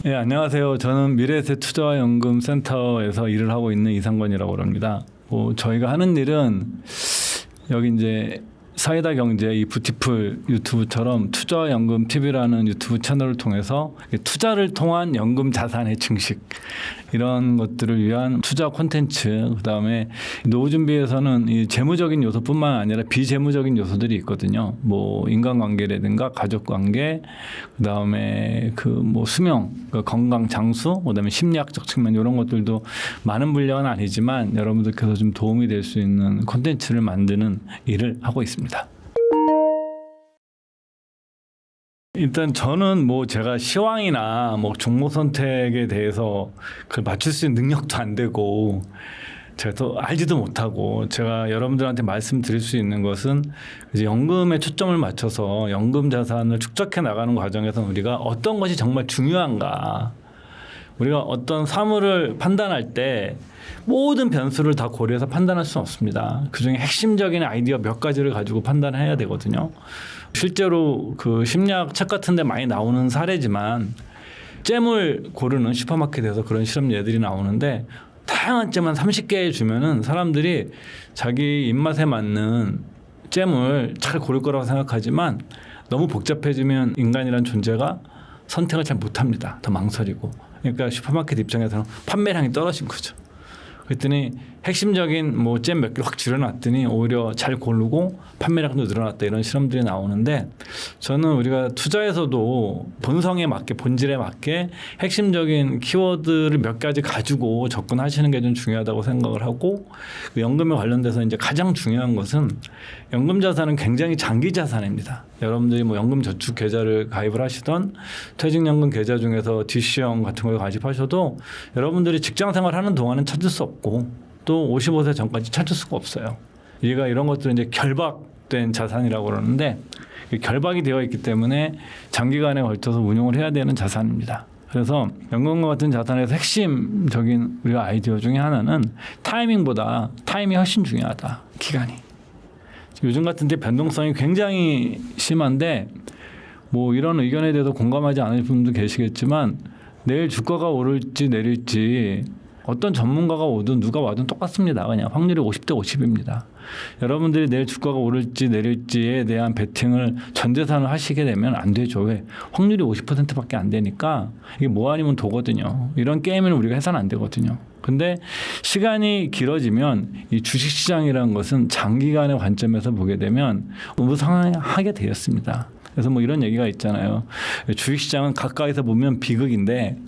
네, 안녕하세요. 저는 미래에셋투자연금센터에서 일을 하고 있는 이상권이라고 합니다. 저희가 하는 일은 여기 이제 사이다 경제 이 뷰티풀 유튜브처럼 투자연금 TV라는 유튜브 채널을 통해서 투자를 통한 연금 자산의 증식 이런 것들을 위한 투자 콘텐츠, 그다음에 노후 준비에서는 이 재무적인 요소뿐만 아니라 비재무적인 요소들이 있거든요. 뭐 인간관계라든가 가족관계, 그다음에 수명, 건강 장수, 그다음에 심리학적 측면 이런 것들도 많은 분량은 아니지만 여러분들께서 좀 도움이 될 수 있는 콘텐츠를 만드는 일을 하고 있습니다. 일단 저는 제가 시황이나 종목 선택에 대해서 그걸 맞출 수 있는 능력도 안 되고 제가 또 알지도 못하고, 제가 여러분들한테 말씀드릴 수 있는 것은 이제 연금에 초점을 맞춰서 연금 자산을 축적해 나가는 과정에서 우리가 어떤 것이 정말 중요한가, 우리가 어떤 사물을 판단할 때 모든 변수를 다 고려해서 판단할 수는 없습니다. 그중에 핵심적인 아이디어 몇 가지를 가지고 판단해야 되거든요. 실제로 그 심리학 책 같은 데 많이 나오는 사례지만 잼을 고르는 슈퍼마켓에서 그런 실험 예들이 나오는데, 다양한 잼 한 30개 주면은 사람들이 자기 입맛에 맞는 잼을 잘 고를 거라고 생각하지만 너무 복잡해지면 인간이란 존재가 선택을 잘 못합니다. 더 망설이고. 그러니까 슈퍼마켓 입장에서는 판매량이 떨어진 거죠. 그랬더니 핵심적인 잼 몇 개 확 줄여놨더니 오히려 잘 고르고 판매량도 늘어났다, 이런 실험들이 나오는데, 저는 우리가 투자에서도 본성에 맞게, 본질에 맞게 핵심적인 키워드를 몇 가지 가지고 접근하시는 게 좀 중요하다고 생각을 하고, 연금에 관련돼서 이제 가장 중요한 것은 연금 자산은 굉장히 장기 자산입니다. 여러분들이 연금 저축 계좌를 가입을 하시던 퇴직연금 계좌 중에서 DC형 같은 걸 가입하셔도 여러분들이 직장 생활하는 동안은 찾을 수 없고 또 55세 전까지 찾을 수가 없어요. 얘가 이런 것들은 이제 결박된 자산이라고 그러는데, 결박이 되어 있기 때문에 장기간에 걸쳐서 운용을 해야 되는 자산입니다. 그래서 연금과 같은 자산에서 핵심적인 우리가 아이디어 중에 하나는 타이밍보다 타임이 훨씬 중요하다. 기간이. 요즘 같은 때 변동성이 굉장히 심한데 이런 의견에 대해서 공감하지 않을 분도 계시겠지만, 내일 주가가 오를지 내릴지 어떤 전문가가 오든 누가 와든 똑같습니다. 그냥 확률이 50대 50입니다. 여러분들이 내일 주가가 오를지 내릴지에 대한 베팅을 전 재산을 하시게 되면 안 되죠. 왜? 확률이 50%밖에 안 되니까 이게 뭐 아니면 도거든요. 이런 게임을 우리가 해서는 안 되거든요. 근데 시간이 길어지면 이 주식시장이라는 것은 장기간의 관점에서 보게 되면 우상하게 되었습니다. 그래서 이런 얘기가 있잖아요. 주식시장은 가까이서 보면 비극인데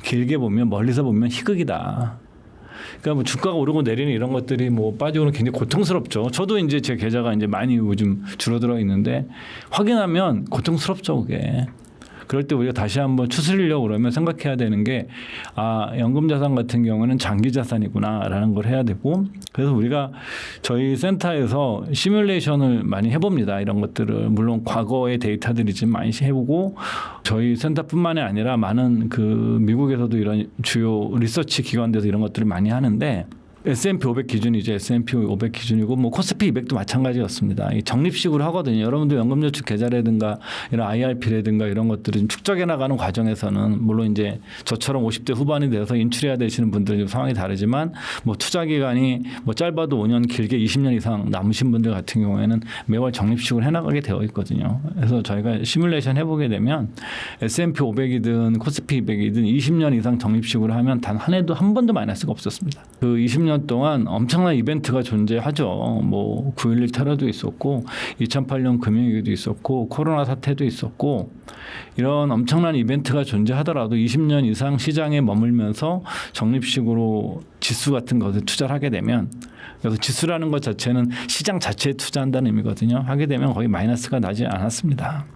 길게 보면, 멀리서 보면 희극이다. 그러니까 주가가 오르고 내리는 이런 것들이 빠지고는 굉장히 고통스럽죠. 저도 이제 제 계좌가 이제 많이 요즘 줄어들어 있는데 확인하면 고통스럽죠, 그게. 그럴 때 우리가 다시 한번 추스리려고 그러면 생각해야 되는 게, 연금 자산 같은 경우는 장기 자산이구나라는 걸 해야 되고, 그래서 우리가 저희 센터에서 시뮬레이션을 많이 해봅니다. 이런 것들을 물론 과거의 데이터들이 좀 많이 해보고, 저희 센터뿐만이 아니라 많은 미국에서도 이런 주요 리서치 기관들에서 이런 것들을 많이 하는데, S&P 500 기준이죠. S&P 500 기준이고 코스피 200도 마찬가지였습니다. 이 적립식으로 하거든요. 여러분들 연금저축 계좌라든가 이런 IRP라든가 이런 것들을 좀 축적해 나가는 과정에서는 물론 이제 저처럼 50대 후반이 돼서 인출해야 되시는 분들은 상황이 다르지만 투자 기간이 짧아도 5년, 길게 20년 이상 남으신 분들 같은 경우에는 매월 적립식으로 해나가게 되어 있거든요. 그래서 저희가 시뮬레이션 해보게 되면 S&P 500이든 코스피 200이든 20년 이상 적립식으로 하면 단 한 해도 한 번도 마이너스가 없었습니다. 그 20년 동안 엄청난 이벤트가 존재하죠. 9.11 테러도 있었고 2008년 금융위기도 있었고 코로나 사태도 있었고, 이런 엄청난 이벤트가 존재하더라도 20년 이상 시장에 머물면서 적립식으로 지수 같은 것에 투자를 하게 되면, 그래서 지수라는 것 자체는 시장 자체에 투자한다는 의미거든요. 하게 되면 거의 마이너스가 나지 않았습니다.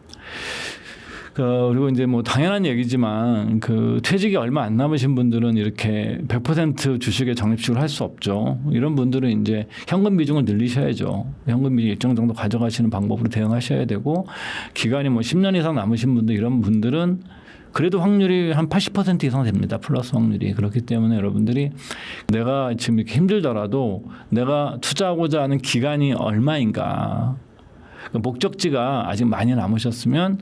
그리고 이제 당연한 얘기지만 퇴직이 얼마 안 남으신 분들은 이렇게 100% 주식에 적립식을 할 수 없죠. 이런 분들은 이제 현금 비중을 늘리셔야죠. 현금 비중 일정 정도 가져가시는 방법으로 대응하셔야 되고, 기간이 10년 이상 남으신 분들, 이런 분들은 그래도 확률이 한 80% 이상 됩니다. 플러스 확률이. 그렇기 때문에 여러분들이 내가 지금 이렇게 힘들더라도 내가 투자하고자 하는 기간이 얼마인가, 목적지가 아직 많이 남으셨으면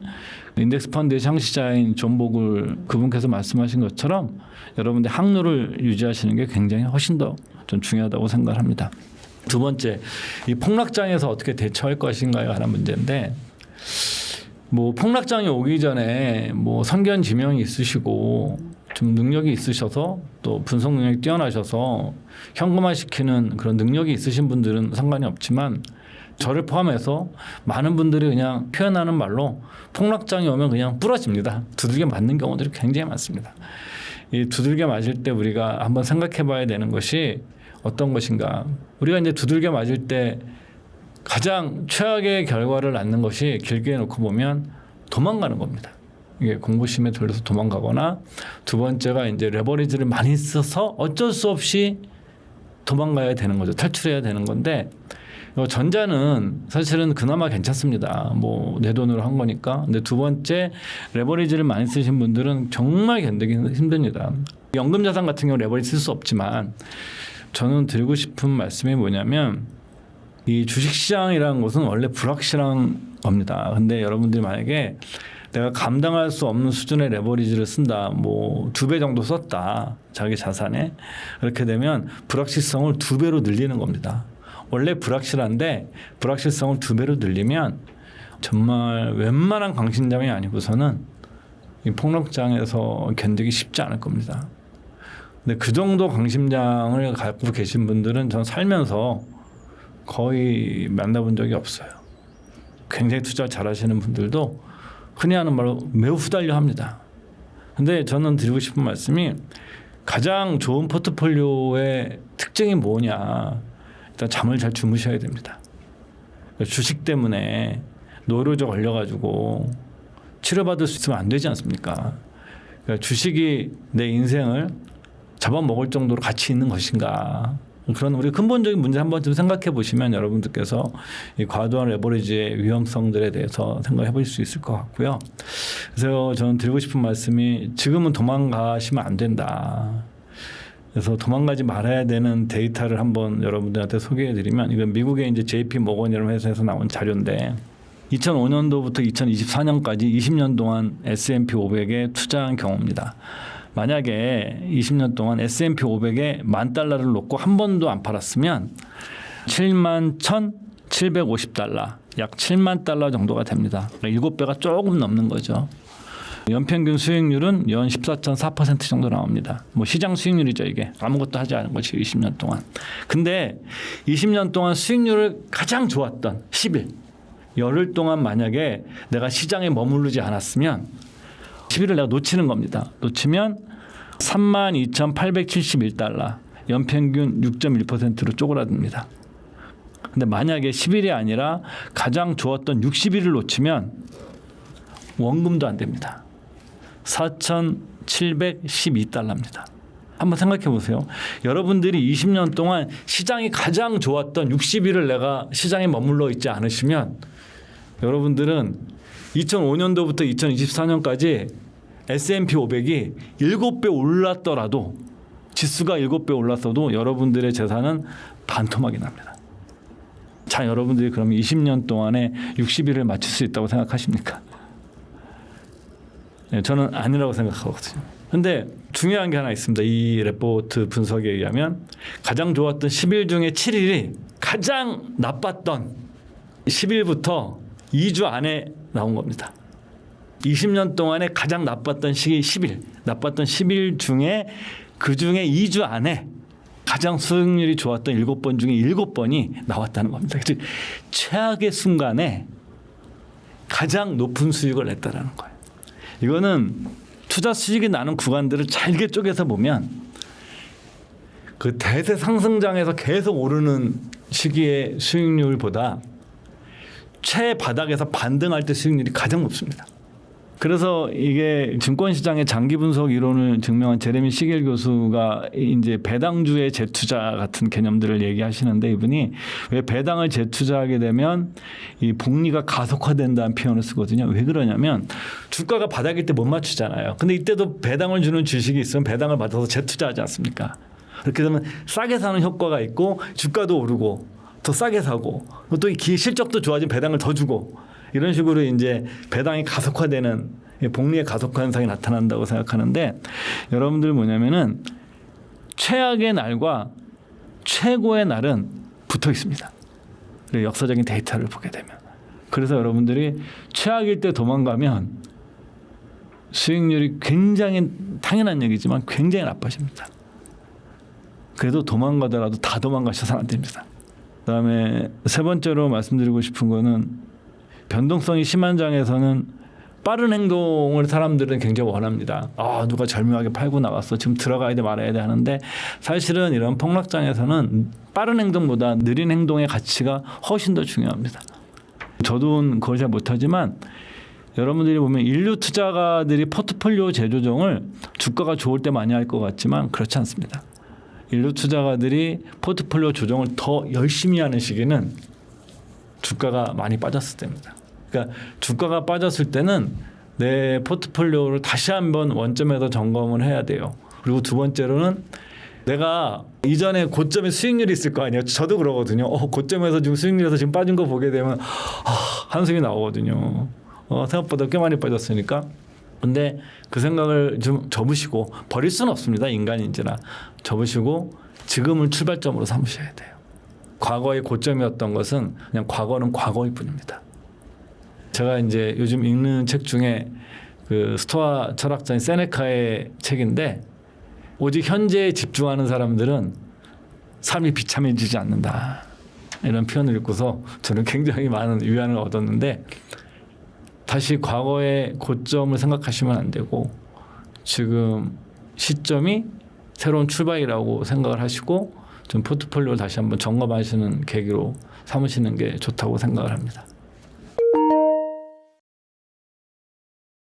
인덱스 펀드의 창시자인 존 보글 그분께서 말씀하신 것처럼 여러분들 항로를 유지하시는 게 굉장히 훨씬 더 좀 중요하다고 생각합니다. 두 번째, 이 폭락장에서 어떻게 대처할 것인가에 관한 문제인데, 뭐 폭락장이 오기 전에 뭐 선견 지명이 있으시고 좀 능력이 있으셔서 또 분석 능력이 뛰어나셔서 현금화시키는 그런 능력이 있으신 분들은 상관이 없지만, 저를 포함해서 많은 분들이 그냥 표현하는 말로 폭락장이 오면 그냥 부러집니다. 두들겨 맞는 경우들이 굉장히 많습니다. 이 두들겨 맞을 때 우리가 한번 생각해 봐야 되는 것이 어떤 것인가. 우리가 이제 두들겨 맞을 때 가장 최악의 결과를 낳는 것이 길게 놓고 보면 도망가는 겁니다. 이게 공부심에 들려서 도망가거나, 두 번째가 이제 레버리지를 많이 써서 어쩔 수 없이 도망가야 되는 거죠. 탈출해야 되는 건데, 전자는 사실은 그나마 괜찮습니다. 뭐 내 돈으로 한 거니까. 근데 두 번째, 레버리지를 많이 쓰신 분들은 정말 견디기 힘듭니다. 연금자산 같은 경우 레버리지 쓸 수 없지만, 저는 드리고 싶은 말씀이 뭐냐면, 이 주식시장이라는 것은 원래 불확실한 겁니다. 근데 여러분들이 만약에 내가 감당할 수 없는 수준의 레버리지를 쓴다, 뭐 2배 정도 썼다, 자기 자산에, 그렇게 되면 불확실성을 2배로 늘리는 겁니다. 원래 불확실한데 불확실성을 2배로 늘리면 정말 웬만한 강심장이 아니고서는 이 폭락장에서 견디기 쉽지 않을 겁니다. 근데 그 정도 강심장을 갖고 계신 분들은 전 살면서 거의 만나본 적이 없어요. 굉장히 투자 잘하시는 분들도 흔히 하는 말로 매우 후달려 합니다. 근데 저는 드리고 싶은 말씀이, 가장 좋은 포트폴리오의 특징이 뭐냐, 일단 잠을 잘 주무셔야 됩니다. 주식 때문에 노이로제 걸려가지고 치료받을 수 있으면 안 되지 않습니까? 그러니까 주식이 내 인생을 잡아먹을 정도로 가치 있는 것인가, 그런 우리 근본적인 문제 한 번쯤 생각해 보시면 여러분들께서 이 과도한 레버리지의 위험성들에 대해서 생각해 보실 수 있을 것 같고요. 그래서 저는 드리고 싶은 말씀이, 지금은 도망가시면 안 된다. 그래서 도망가지 말아야 되는 데이터를 한번 여러분들한테 소개해 드리면, 이건 미국의 이제 JP 모건이라는 회사에서 나온 자료인데, 2005년도부터 2024년까지 20년 동안 S&P 500에 투자한 경우입니다. 만약에 20년 동안 S&P 500에 $10,000를 놓고 한 번도 안 팔았으면 71,750달러, 약 $70,000 정도가 됩니다. 그러니까 7배가 조금 넘는 거죠. 연평균 수익률은 연 14.4% 정도 나옵니다. 뭐 시장 수익률이죠, 이게. 아무것도 하지 않은 것이 20년 동안. 근데 20년 동안 수익률을 가장 좋았던 10일, 열흘 동안 만약에 내가 시장에 머무르지 않았으면 10일을 내가 놓치는 겁니다. 놓치면 32,871달러, 연평균 6.1%로 쪼그라듭니다. 근데 만약에 10일이 아니라 가장 좋았던 60일을 놓치면 원금도 안 됩니다. 4,712달러입니다. 한번 생각해 보세요. 여러분들이 20년 동안 시장이 가장 좋았던 60일을 내가 시장에 머물러 있지 않으시면, 여러분들은 2005년도부터 2024년까지 S&P 500이 7배 올랐더라도, 지수가 7배 올랐어도 여러분들의 재산은 반토막이 납니다. 자, 여러분들이 그럼 20년 동안에 60일을 맞출 수 있다고 생각하십니까? 네, 저는 아니라고 생각하거든요. 근데 중요한 게 하나 있습니다. 이 레포트 분석에 의하면 가장 좋았던 10일 중에 7일이 가장 나빴던 10일부터 2주 안에 나온 겁니다. 20년 동안에 가장 나빴던 시기 10일, 나빴던 10일 중에 그 중에 2주 안에 가장 수익률이 좋았던 7번 중에 7번이 나왔다는 겁니다. 즉 최악의 순간에 가장 높은 수익을 냈다라는 거예요. 이거는 투자 수익이 나는 구간들을 잘게 쪼개서 보면 그 대세 상승장에서 계속 오르는 시기의 수익률보다 최바닥에서 반등할 때 수익률이 가장 높습니다. 그래서 이게 증권시장의 장기 분석 이론을 증명한 제레미 시겔 교수가 이제 배당주의 재투자 같은 개념들을 얘기하시는데, 이분이 왜 배당을 재투자하게 되면 이 복리가 가속화된다는 표현을 쓰거든요. 왜 그러냐면 주가가 바닥일 때 못 맞추잖아요. 근데 이때도 배당을 주는 주식이 있으면 배당을 받아서 재투자하지 않습니까? 그렇게 되면 싸게 사는 효과가 있고 주가도 오르고 더 싸게 사고 또 이 기업 실적도 좋아지면 배당을 더 주고 이런 식으로 이제 배당이 가속화되는 복리의 가속화 현상이 나타난다고 생각하는데 여러분들 뭐냐면은 최악의 날과 최고의 날은 붙어 있습니다. 역사적인 데이터를 보게 되면. 그래서 여러분들이 최악일 때 도망가면 수익률이 굉장히 당연한 얘기지만 굉장히 나빠집니다. 그래도 도망가더라도 다 도망가셔서는 안 됩니다. 그다음에 세 번째로 말씀드리고 싶은 거는 변동성이 심한 장에서는 빠른 행동을 사람들은 굉장히 원합니다. 누가 절묘하게 팔고 나갔어. 지금 들어가야 돼 말아야 돼 하는데 사실은 이런 폭락장에서는 빠른 행동보다 느린 행동의 가치가 훨씬 더 중요합니다. 저도 그걸 잘 못하지만 여러분들이 보면 인류 투자가들이 포트폴리오 재조정을 주가가 좋을 때 많이 할 것 같지만 그렇지 않습니다. 인류 투자가들이 포트폴리오 조정을 더 열심히 하는 시기는 주가가 많이 빠졌을 때입니다. 그러니까 주가가 빠졌을 때는 내 포트폴리오를 다시 한번 원점에서 점검을 해야 돼요. 그리고 두 번째로는 내가 이전에 고점에 수익률이 있을 거 아니에요. 저도 그러거든요. 고점에서 지금 수익률에서 지금 빠진 거 보게 되면 한숨이 나오거든요. 생각보다 꽤 많이 빠졌으니까. 근데 그 생각을 좀 접으시고 버릴 수는 없습니다. 인간인지라 접으시고 지금을 출발점으로 삼으셔야 돼요. 과거의 고점이었던 것은 그냥 과거는 과거일 뿐입니다. 제가 이제 요즘 읽는 책 중에 그 스토아 철학자인 세네카의 책인데 오직 현재에 집중하는 사람들은 삶이 비참해지지 않는다. 이런 표현을 읽고서 저는 굉장히 많은 위안을 얻었는데 다시 과거의 고점을 생각하시면 안 되고 지금 시점이 새로운 출발이라고 생각을 하시고 좀 포트폴리오를 다시 한번 점검하시는 계기로 삼으시는 게 좋다고 생각을 합니다.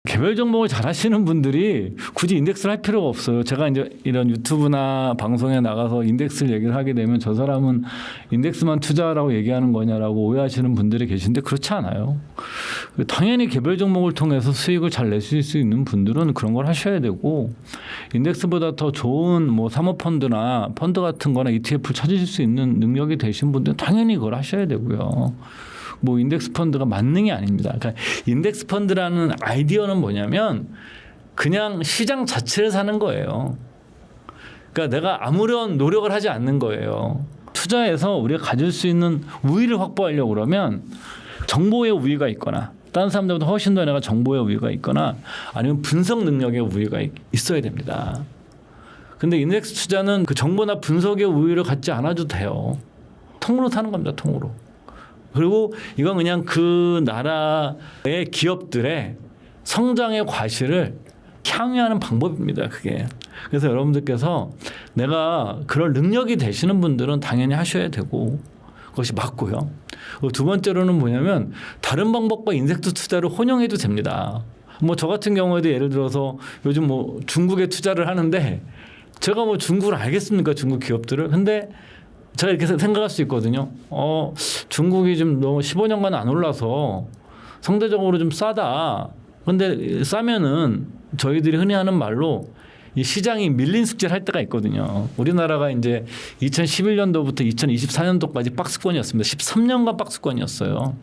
개별 종목을 잘 하시는 분들이 굳이 인덱스를 할 필요가 없어요. 제가 이제 이런 유튜브나 방송에 나가서 인덱스를 얘기를 하게 되면 저 사람은 인덱스만 투자라고 얘기하는 거냐라고 오해하시는 분들이 계신데 그렇지 않아요. 당연히 개별 종목을 통해서 수익을 잘 내실 수 있는 분들은 그런 걸 하셔야 되고 인덱스보다 더 좋은 뭐 사모펀드나 펀드 같은 거나 ETF를 찾으실 수 있는 능력이 되신 분들은 당연히 그걸 하셔야 되고요. 뭐 인덱스 펀드가 만능이 아닙니다. 그러니까 인덱스 펀드라는 아이디어는 뭐냐면 그냥 시장 자체를 사는 거예요. 그러니까 내가 아무런 노력을 하지 않는 거예요. 투자에서 우리가 가질 수 있는 우위를 확보하려고 그러면 정보의 우위가 있거나 다른 사람들보다 훨씬 더 내가 정보의 우위가 있거나 아니면 분석 능력의 우위가 있어야 됩니다. 근데 인덱스 투자는 그 정보나 분석의 우위를 갖지 않아도 돼요. 통으로 사는 겁니다. 통으로. 그리고 이건 그냥 그 나라의 기업들의 성장의 과실을 향유하는 방법입니다. 그게. 그래서 여러분들께서 내가 그럴 능력이 되시는 분들은 당연히 하셔야 되고 그것이 맞고요. 두 번째로는 뭐냐면 다른 방법과 인덱스 투자를 혼용해도 됩니다. 뭐 저 같은 경우에도 예를 들어서 요즘 뭐 중국에 투자를 하는데 제가 뭐 중국을 알겠습니까? 중국 기업들을. 근데 제가 이렇게 생각할 수 있거든요. 중국이 좀 너무 15년간 안 올라서 상대적으로 좀 싸다. 근데 싸면은 저희들이 흔히 하는 말로 이 시장이 밀린 숙제를 할 때가 있거든요. 우리나라가 이제 2011년도부터 2024년도까지 박스권이었습니다. 13년간 박스권이었어요.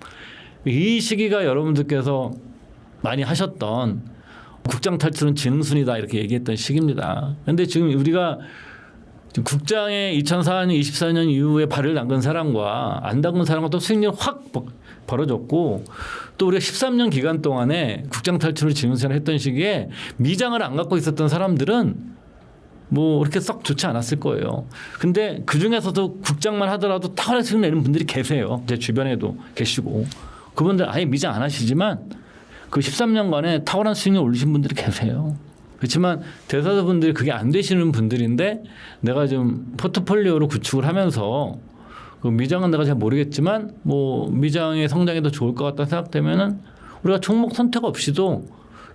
이 시기가 여러분들께서 많이 하셨던 국장 탈출은 지능순이다 이렇게 얘기했던 시기입니다. 근데 지금 우리가 국장에 2004년, 24년 이후에 발을 담근 사람과 안 담근 사람과 또 수익률이 확 벌어졌고 또 우리가 13년 기간 동안에 국장 탈출을 지능순을 했던 시기에 미장을 안 갖고 있었던 사람들은 뭐 그렇게 썩 좋지 않았을 거예요. 근데 그중에서도 국장만 하더라도 탁월한 수익 내는 분들이 계세요. 제 주변에도 계시고 그분들 아예 미장 안 하시지만 그 13년간에 탁월한 수익률 올리신 분들이 계세요. 그렇지만 대다수분들이 그게 안 되시는 분들인데 내가 좀 포트폴리오로 구축을 하면서 그 미장은 내가 잘 모르겠지만 뭐 미장의 성장이 더 좋을 것 같다 생각되면은 우리가 종목 선택 없이도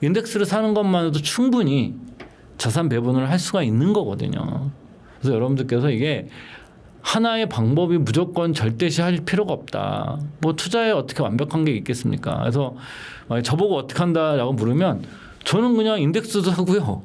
인덱스를 사는 것만으로도 충분히 자산 배분을 할 수가 있는 거거든요. 그래서 여러분들께서 이게 하나의 방법이 무조건 절대시할 필요가 없다. 뭐 투자에 어떻게 완벽한 게 있겠습니까? 그래서 저보고 어떻게 한다라고 물으면 저는 그냥 인덱스도 사고요.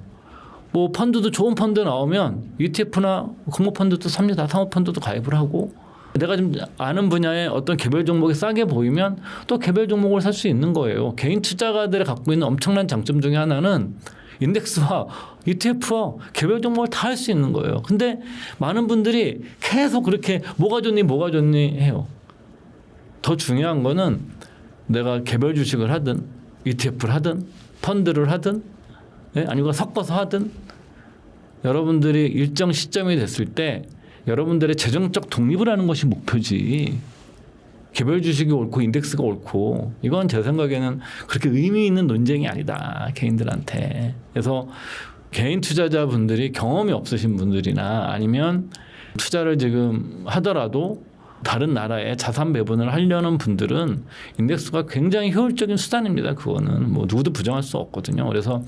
뭐 펀드도 좋은 펀드 나오면 ETF나 공모 펀드도 삽니다. 사모 펀드도 가입을 하고 내가 좀 아는 분야의 어떤 개별 종목이 싸게 보이면 또 개별 종목을 살 수 있는 거예요. 개인 투자가들이 갖고 있는 엄청난 장점 중에 하나는 인덱스와 ETF와 개별 종목을 다 할 수 있는 거예요. 근데 많은 분들이 계속 그렇게 뭐가 좋니 해요. 더 중요한 거는 내가 개별 주식을 하든 ETF를 하든 펀드를 하든 아니면 섞어서 하든 여러분들이 일정 시점이 됐을 때 여러분들의 재정적 독립을 하는 것이 목표지. 개별 주식이 옳고 인덱스가 옳고 이건 제 생각에는 그렇게 의미 있는 논쟁이 아니다. 개인들한테. 그래서 개인 투자자분들이 경험이 없으신 분들이나 아니면 투자를 지금 하더라도 다른 나라에 자산 배분을 하려는 분들은 인덱스가 굉장히 효율적인 수단입니다. 그거는 뭐 누구도 부정할 수 없거든요. 그래서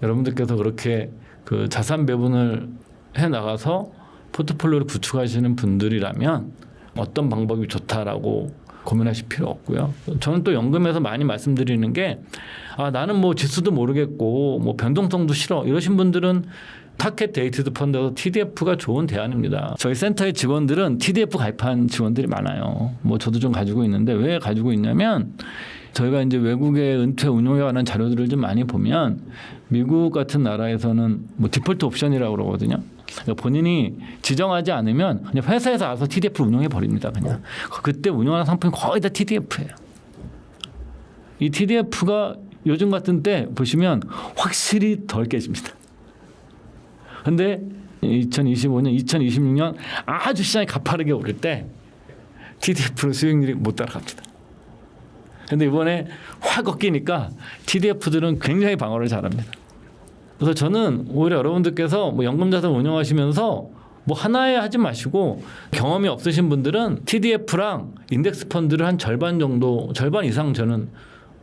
여러분들께서 그렇게 그 자산 배분을 해 나가서 포트폴리오를 구축하시는 분들이라면 어떤 방법이 좋다라고 고민하실 필요 없고요. 저는 또 연금에서 많이 말씀드리는 게 나는 뭐 지수도 모르겠고 뭐 변동성도 싫어 이러신 분들은 타켓 데이트드 펀드에서 TDF가 좋은 대안입니다. 저희 센터의 직원들은 TDF 가입한 직원들이 많아요. 뭐 저도 좀 가지고 있는데 왜 가지고 있냐면 저희가 이제 외국의 은퇴 운용에 관한 자료들을 좀 많이 보면 미국 같은 나라에서는 뭐 디폴트 옵션이라고 그러거든요. 그러니까 본인이 지정하지 않으면 그냥 회사에서 알아서 TDF를 운용해 버립니다. 그냥 그때 운용하는 상품이 거의 다 TDF예요. 이 TDF가 요즘 같은 때 보시면 확실히 덜 깨집니다. 근데 2025년, 2026년 아주 시장이 가파르게 오를 때 TDF로 수익률이 못 따라갑니다. 근데 이번에 확 꺾이니까 TDF들은 굉장히 방어를 잘합니다. 그래서 저는 오히려 여러분들께서 뭐 연금자산 운영하시면서 뭐 하나에 하지 마시고 경험이 없으신 분들은 TDF랑 인덱스 펀드를 한 절반 정도, 절반 이상 저는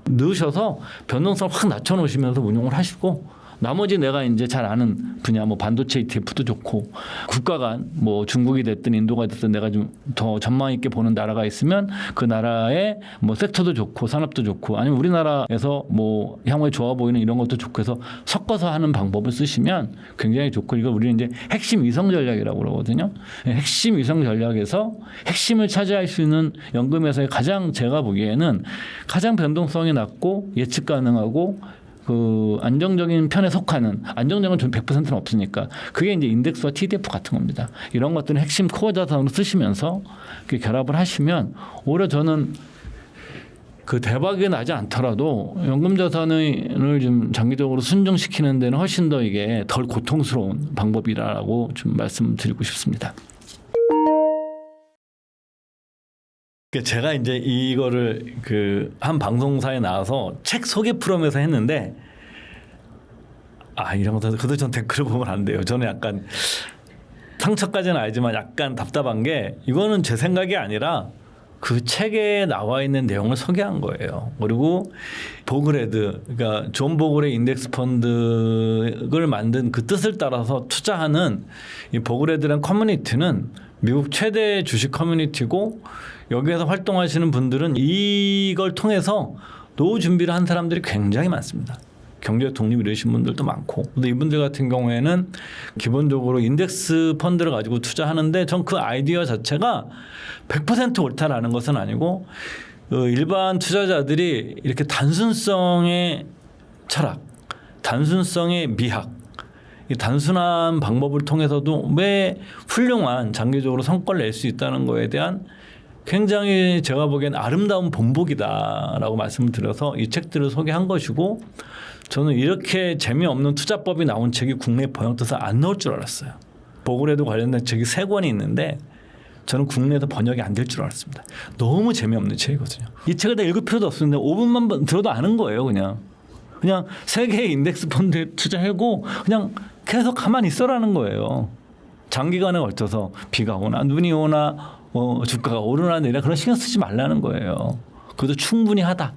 넣으셔서 변동성을 확 낮춰놓으시면서 운용을 하시고 나머지 내가 이제 잘 아는 분야 뭐 반도체 ETF도 좋고 국가 간 뭐 중국이 됐든 인도가 됐든 내가 좀 더 전망 있게 보는 나라가 있으면 그 나라의 뭐 섹터도 좋고 산업도 좋고 아니면 우리나라에서 뭐 향후에 좋아 보이는 이런 것도 좋고 해서 섞어서 하는 방법을 쓰시면 굉장히 좋고 이걸 우리는 이제 핵심 위성 전략이라고 그러거든요. 핵심 위성 전략에서 핵심을 차지할 수 있는 연금에서의 가장 제가 보기에는 가장 변동성이 낮고 예측 가능하고 그 안정적인 편에 속하는 안정적인 100%는 없으니까 그게 이제 인덱스와 TDF 같은 겁니다. 이런 것들은 핵심 코어 자산으로 쓰시면서 결합을 하시면 오히려 저는 그 대박이 나지 않더라도 연금 자산을 좀 장기적으로 순정시키는 데는 훨씬 더 이게 덜 고통스러운 방법이라고 좀 말씀드리고 싶습니다. 제가 이제 이거를 그 한 방송사에 나와서 책 소개 프로그램에서 했는데 이런 것도 그래도 전 댓글을 보면 안 돼요. 저는 약간 상처까지는 알지만 약간 답답한 게 이거는 제 생각이 아니라 그 책에 나와 있는 내용을 소개한 거예요. 그리고 보그레드, 그러니까 존 보그레 인덱스 펀드를 만든 그 뜻을 따라서 투자하는 이 보그레드라는 커뮤니티는 미국 최대 주식 커뮤니티고 여기에서 활동하시는 분들은 이걸 통해서 노후 준비를 한 사람들이 굉장히 많습니다. 경제 독립을 이루신 분들도 많고. 근데 이분들 같은 경우에는 기본적으로 인덱스 펀드를 가지고 투자하는데 전 그 아이디어 자체가 100% 옳다라는 것은 아니고 일반 투자자들이 이렇게 단순성의 철학, 단순성의 미학, 이 단순한 방법을 통해서도 왜 훌륭한 장기적으로 성과를 낼 수 있다는 거에 대한 굉장히 제가 보기엔 아름다운 본보기다라고 말씀을 드려서 이 책들을 소개한 것이고 저는 이렇게 재미없는 투자법이 나온 책이 국내에 번역돼서 안 나올 줄 알았어요. 보그레드 관련된 책이 3권이 있는데 저는 국내에서 번역이 안 될 줄 알았습니다. 너무 재미없는 책이거든요. 이 책을 다 읽을 필요도 없었는데 5분만 들어도 아는 거예요. 그냥 세계의 인덱스 펀드에 투자하고 그냥 계속 가만히 있어라는 거예요. 장기간에 걸쳐서 비가 오나 눈이 오나 주가가 오르나 내리나 그런 신경 쓰지 말라는 거예요. 그것도 충분히 하다.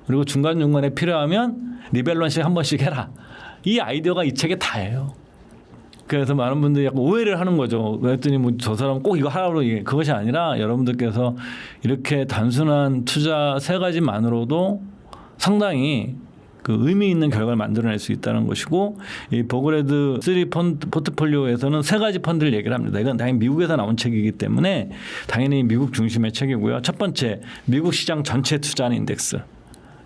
그리고 중간중간에 필요하면 리밸런싱 한 번씩 해라. 이 아이디어가 이 책에 다예요. 그래서 많은 분들이 약간 오해를 하는 거죠. 그랬더니 뭐 저 사람 꼭 이거 하라고 그것이 아니라 여러분들께서 이렇게 단순한 투자 3가지만으로도 상당히 그 의미 있는 결과를 만들어낼 수 있다는 것이고 이 버그레드 3 펀드 포트폴리오에서는 세 가지 펀드를 얘기를 합니다. 이건 당연히 미국에서 나온 책이기 때문에 당연히 미국 중심의 책이고요. 첫 번째 미국 시장 전체 투자하는 인덱스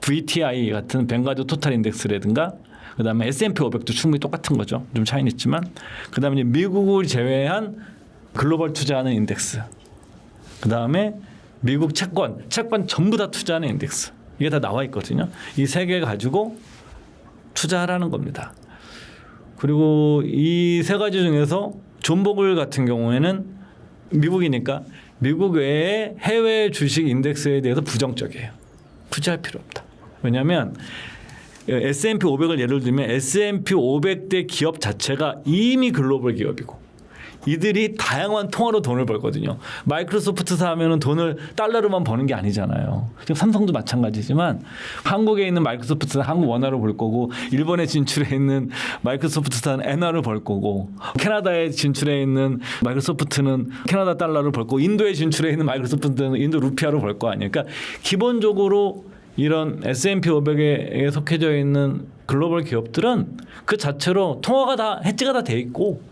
VTI 같은 뱅가드 토탈 인덱스라든가 그다음에 S&P 500도 충분히 똑같은 거죠. 좀 차이는 있지만 그다음에 이제 미국을 제외한 글로벌 투자하는 인덱스 그다음에 미국 채권 전부 다 투자하는 인덱스 이게 다 나와 있거든요. 이 세 개 가지고 투자하라는 겁니다. 그리고 이 세 가지 중에서 존 보글 같은 경우에는 미국이니까 미국 외에 해외 주식 인덱스에 대해서 부정적이에요. 투자할 필요 없다. 왜냐하면 S&P 500을 예를 들면 S&P 500대 기업 자체가 이미 글로벌 기업이고 이들이 다양한 통화로 돈을 벌거든요. 마이크로소프트 사면은 돈을 달러로만 버는 게 아니잖아요. 지금 삼성도 마찬가지지만 한국에 있는 마이크로소프트는 한국 원화로 벌 거고 일본에 진출해 있는 마이크로소프트는 엔화를 벌 거고 캐나다에 진출해 있는 마이크로소프트는 캐나다 달러를 벌 거고 인도에 진출해 있는 마이크로소프트는 인도 루피아로 벌 거 아니에요. 그러니까 기본적으로 이런 S&P 500에 속해져 있는 글로벌 기업들은 그 자체로 통화가 다 해지가 다 돼 있고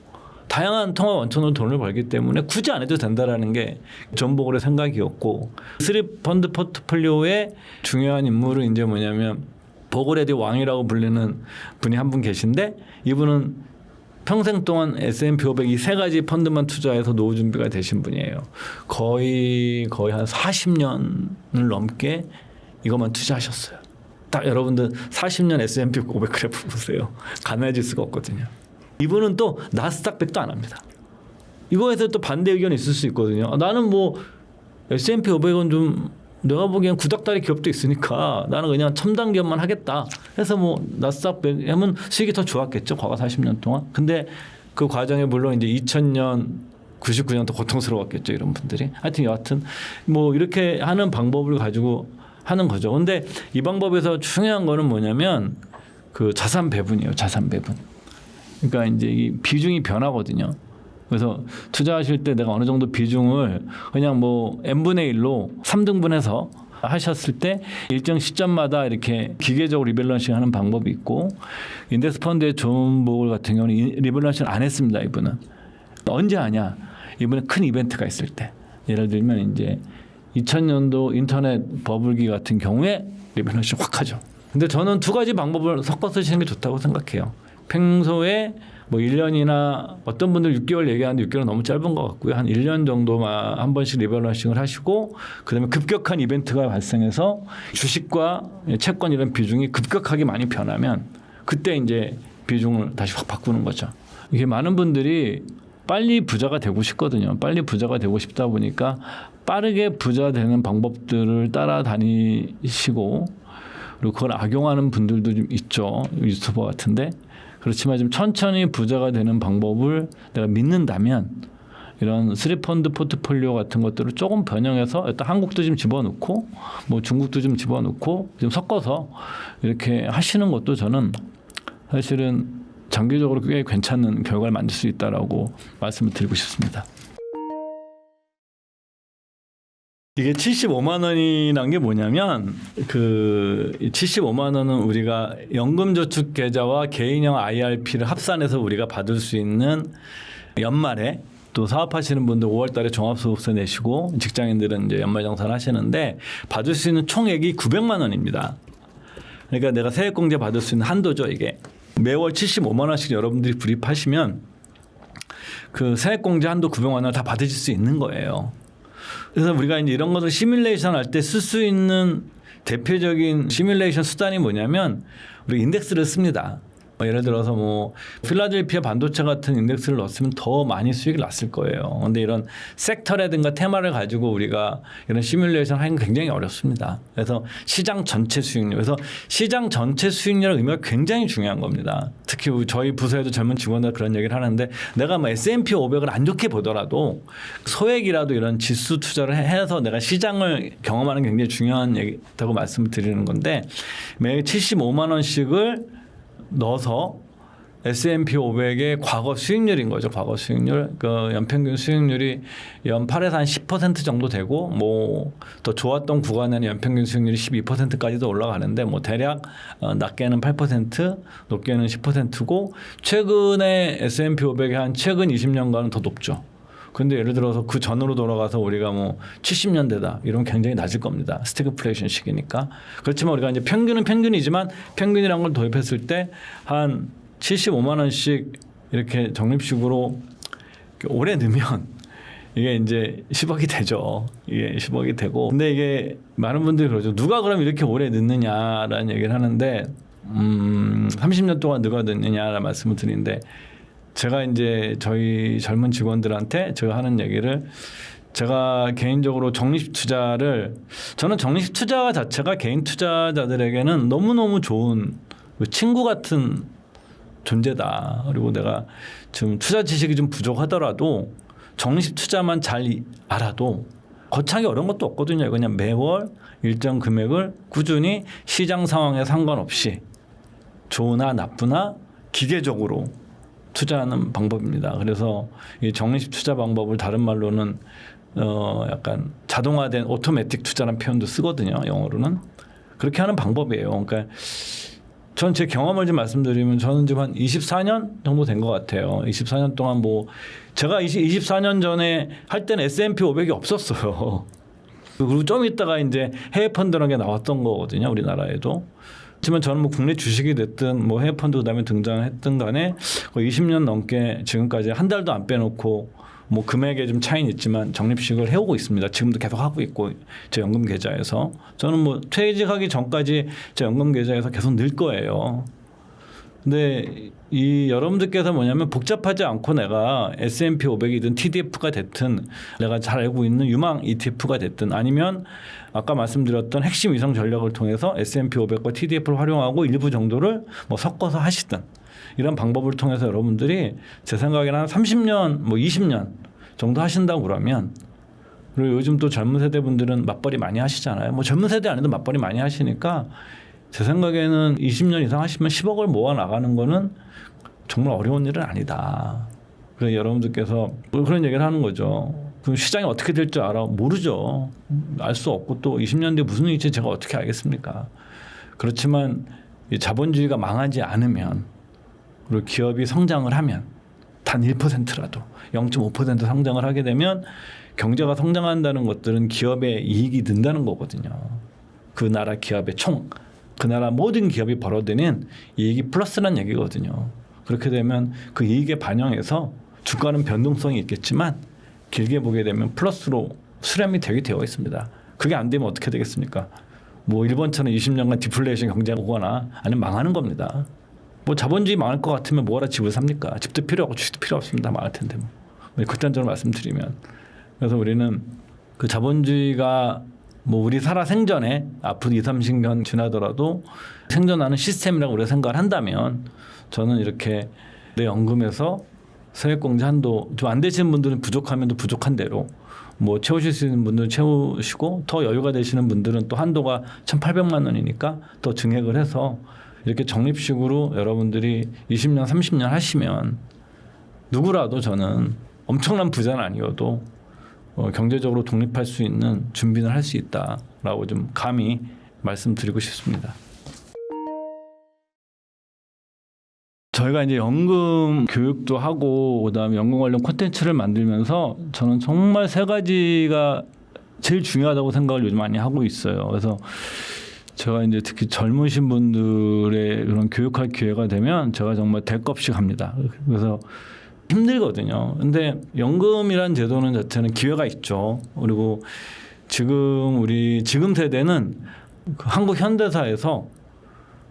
다양한 통화 원천으로 돈을 벌기 때문에 굳이 안 해도 된다라는 게 존 보글의 생각이었고 3 펀드 포트폴리오의 중요한 인물은 이제 뭐냐면 보글의 왕이라고 불리는 분이 한 분 계신데 이분은 평생 동안 S&P 500 이 세 가지 펀드만 투자해서 노후 준비가 되신 분이에요. 거의 한 40년을 넘게 이것만 투자하셨어요. 딱 여러분들 40년 S&P 500 그래프 보세요. 가능해질 수가 없거든요. 이분은 또 나스닥 100도 안 합니다. 이거에서 또 반대 의견이 있을 수 있거든요. 나는 뭐 S&P 500은 좀 내가 보기엔 구닥다리 기업도 있으니까 나는 그냥 첨단 기업만 하겠다. 해서 뭐 나스닥 100 하면 수익이 더 좋았겠죠. 과거 40년 동안. 근데 그 과정에 물론 이제 2000년 99년도 고통스러웠겠죠. 이런 분들이. 하여튼 여하튼 뭐 이렇게 하는 방법을 가지고 하는 거죠. 근데 이 방법에서 중요한 거는 뭐냐면 그 자산 배분이에요. 자산 배분. 그러니까 이제 이 비중이 변하거든요. 그래서 투자하실 때 내가 어느 정도 비중을 그냥 뭐 n분의 1로 3등분해서 하셨을 때 일정 시점마다 이렇게 기계적으로 리밸런싱 하는 방법이 있고 인덱스 펀드의 존 보글 같은 경우는 리밸런싱 안 했습니다. 이분은. 언제 하냐? 이번에 큰 이벤트가 있을 때. 예를 들면 이제 2000년도 인터넷 버블기 같은 경우에 리밸런싱 확 하죠. 근데 저는 두 가지 방법을 섞어 쓰시는 게 좋다고 생각해요. 평소에 뭐 1년이나 어떤 분들 6개월 얘기하는데 6개월은 너무 짧은 것 같고요. 한 1년 정도만 한 번씩 리밸런싱을 하시고 그다음에 급격한 이벤트가 발생해서 주식과 채권 이런 비중이 급격하게 많이 변하면 그때 이제 비중을 다시 확 바꾸는 거죠. 이게 많은 분들이 빨리 부자가 되고 싶거든요. 빨리 부자가 되고 싶다 보니까 빠르게 부자 되는 방법들을 따라다니시고 그리고 그걸 악용하는 분들도 좀 있죠. 유튜버 같은데. 그렇지만 좀 천천히 부자가 되는 방법을 내가 믿는다면 이런 3 펀드 포트폴리오 같은 것들을 조금 변형해서 일단 한국도 좀 집어넣고 뭐 중국도 좀 집어넣고 좀 섞어서 이렇게 하시는 것도 저는 사실은 장기적으로 꽤 괜찮은 결과를 만들 수 있다라고 말씀을 드리고 싶습니다. 이게 75만 원이란 게 뭐냐면 그 75만 원은 우리가 연금저축 계좌와 개인형 IRP를 합산해서 우리가 받을 수 있는 연말에 또 사업하시는 분들 5월 달에 종합소득세 내시고 직장인들은 이제 연말정산을 하시는데 받을 수 있는 총액이 900만 원입니다. 그러니까 내가 세액공제 받을 수 있는 한도죠. 이게 매월 75만 원씩 여러분들이 불입하시면 그 세액공제 한도 900만 원을 다 받으실 수 있는 거예요. 그래서 우리가 이제 이런 것을 시뮬레이션 할 때 쓸 수 있는 대표적인 시뮬레이션 수단이 뭐냐면 우리 인덱스를 씁니다. 예를 들어서 뭐 필라델피아 반도체 같은 인덱스를 넣었으면 더 많이 수익을 났을 거예요. 그런데 이런 섹터라든가 테마를 가지고 우리가 이런 시뮬레이션 하는 건 굉장히 어렵습니다. 그래서 시장 전체 수익률, 그래서 시장 전체 수익률의 의미가 굉장히 중요한 겁니다. 특히 저희 부서에도 젊은 직원들 그런 얘기를 하는데 내가 뭐 S&P 500을 안 좋게 보더라도 소액이라도 이런 지수 투자를 해서 내가 시장을 경험하는 게 굉장히 중요한 얘기다고 말씀을 드리는 건데 매일 75만 원씩을 넣어서 S&P 500의 과거 수익률인 거죠. 과거 수익률. 그 연평균 수익률이 연말에서 한 10% 정도 되고 뭐 더 좋았던 구간에는 연평균 수익률이 12%까지도 올라가는데 뭐 대략 낮게는 8%, 높게는 10%고 최근에 S&P 500이 한 최근 20년간은 더 높죠. 근데 예를 들어서 그 전으로 돌아가서 우리가 뭐 70년대다 이러면 굉장히 낮을 겁니다. 스태그플레이션 시기니까. 그렇지만 우리가 이제 평균은 평균이지만 평균이라는 걸 도입했을 때 한 75만 원씩 이렇게 적립식으로 오래 넣으면 이게 이제 10억이 되죠. 이게 10억이 되고. 근데 이게 많은 분들이 그러죠. 누가 그럼 이렇게 오래 넣느냐라는 얘기를 하는데 30년 동안 누가 넣느냐라는 말씀을 드리는데 제가 이제 저희 젊은 직원들한테 제가 하는 얘기를 제가 개인적으로 적립 투자를 저는 적립 투자 자체가 개인 투자자들에게는 너무너무 좋은 친구 같은 존재다. 그리고 내가 지금 투자 지식이 좀 부족하더라도 적립 투자만 잘 알아도 거창하게 어려운 것도 없거든요. 그냥 매월 일정 금액을 꾸준히 시장 상황에 상관없이 좋으나 나쁘나 기계적으로 투자하는 방법입니다. 그래서 이 적립식 투자 방법을 다른 말로는 약간 자동화된 오토매틱 투자라는 표현도 쓰거든요. 영어로는. 그렇게 하는 방법이에요. 그러니까 전 제 경험을 좀 말씀드리면 저는 지금 한 24년 정도 된 것 같아요. 24년 동안 뭐 제가 24년 전에 할 때는 S&P 500이 없었어요. 그리고 좀 있다가 이제 해외 펀드라는 게 나왔던 거거든요. 우리나라에도. 하지만 저는 뭐 국내 주식이 됐든 뭐 해외 펀드 그다음에 등장했든 간에 20년 넘게 지금까지 한 달도 안 빼놓고 뭐 금액에 좀 차이는 있지만 적립식을 해오고 있습니다. 지금도 계속 하고 있고 제 연금 계좌에서 저는 뭐 퇴직하기 전까지 제 연금 계좌에서 계속 늘 거예요. 근데 이 여러분들께서 뭐냐면 복잡하지 않고 내가 S&P 500이든 TDF가 됐든 내가 잘 알고 있는 유망 ETF가 됐든 아니면 아까 말씀드렸던 핵심 위성 전략을 통해서 S&P 500과 TDF를 활용하고 일부 정도를 뭐 섞어서 하시든 이런 방법을 통해서 여러분들이 제 생각에는 한 30년 뭐 20년 정도 하신다고 그러면 그리고 요즘 또 젊은 세대 분들은 맞벌이 많이 하시잖아요. 뭐 젊은 세대 아니도 맞벌이 많이 하시니까 제 생각에는 20년 이상 하시면 10억을 모아 나가는 거는 정말 어려운 일은 아니다. 그래서 여러분들께서 그런 얘기를 하는 거죠. 그럼 시장이 어떻게 될 줄 알아? 모르죠. 알 수 없고 또 20년 뒤에 무슨 일인지 제가 어떻게 알겠습니까? 그렇지만 이 자본주의가 망하지 않으면 그리고 기업이 성장을 하면 단 1%라도 0.5% 성장을 하게 되면 경제가 성장한다는 것들은 기업의 이익이 는다는 거거든요. 그 나라 기업의 그 나라 모든 기업이 벌어들이는 이익이 플러스라는 얘기거든요. 그렇게 되면 그 이익에 반영해서 주가는 변동성이 있겠지만 길게 보게 되면 플러스로 수렴이 되게 되어 있습니다. 그게 안 되면 어떻게 되겠습니까? 뭐 일본처럼 20년간 디플레이션 경제가 오거나 아니면 망하는 겁니다. 뭐 자본주의 망할 것 같으면 뭐하러 집을 삽니까? 집도 필요 없고 주식도 필요 없습니다. 망할 텐데 뭐. 극단적으로 말씀드리면. 그래서 우리는 그 자본주의가 뭐 우리 살아 생전에 앞으로 20-30년 지나더라도 생존하는 시스템이라고 우리가 생각을 한다면 저는 이렇게 내 연금에서 세액공제 한도 좀 안 되시는 분들은 부족하면 또 부족한 대로 뭐 채우실 수 있는 분들은 채우시고 더 여유가 되시는 분들은 또 한도가 1,800만 원이니까 더 증액을 해서 이렇게 적립식으로 여러분들이 20년 30년 하시면 누구라도 저는 엄청난 부자는 아니어도 경제적으로 독립할 수 있는 준비는 할 수 있다라고 좀 감히 말씀드리고 싶습니다. 저희가 이제 연금 교육도 하고 그다음에 연금 관련 콘텐츠를 만들면서 저는 정말 세 가지가 제일 중요하다고 생각을 요즘 많이 하고 있어요. 그래서 제가 이제 특히 젊으신 분들의 그런 교육할 기회가 되면 제가 정말 될 것 없이 합니다. 그래서 힘들거든요. 근데 연금이란 제도는 자체는 기회가 있죠. 그리고 지금 세대는 한국 현대사에서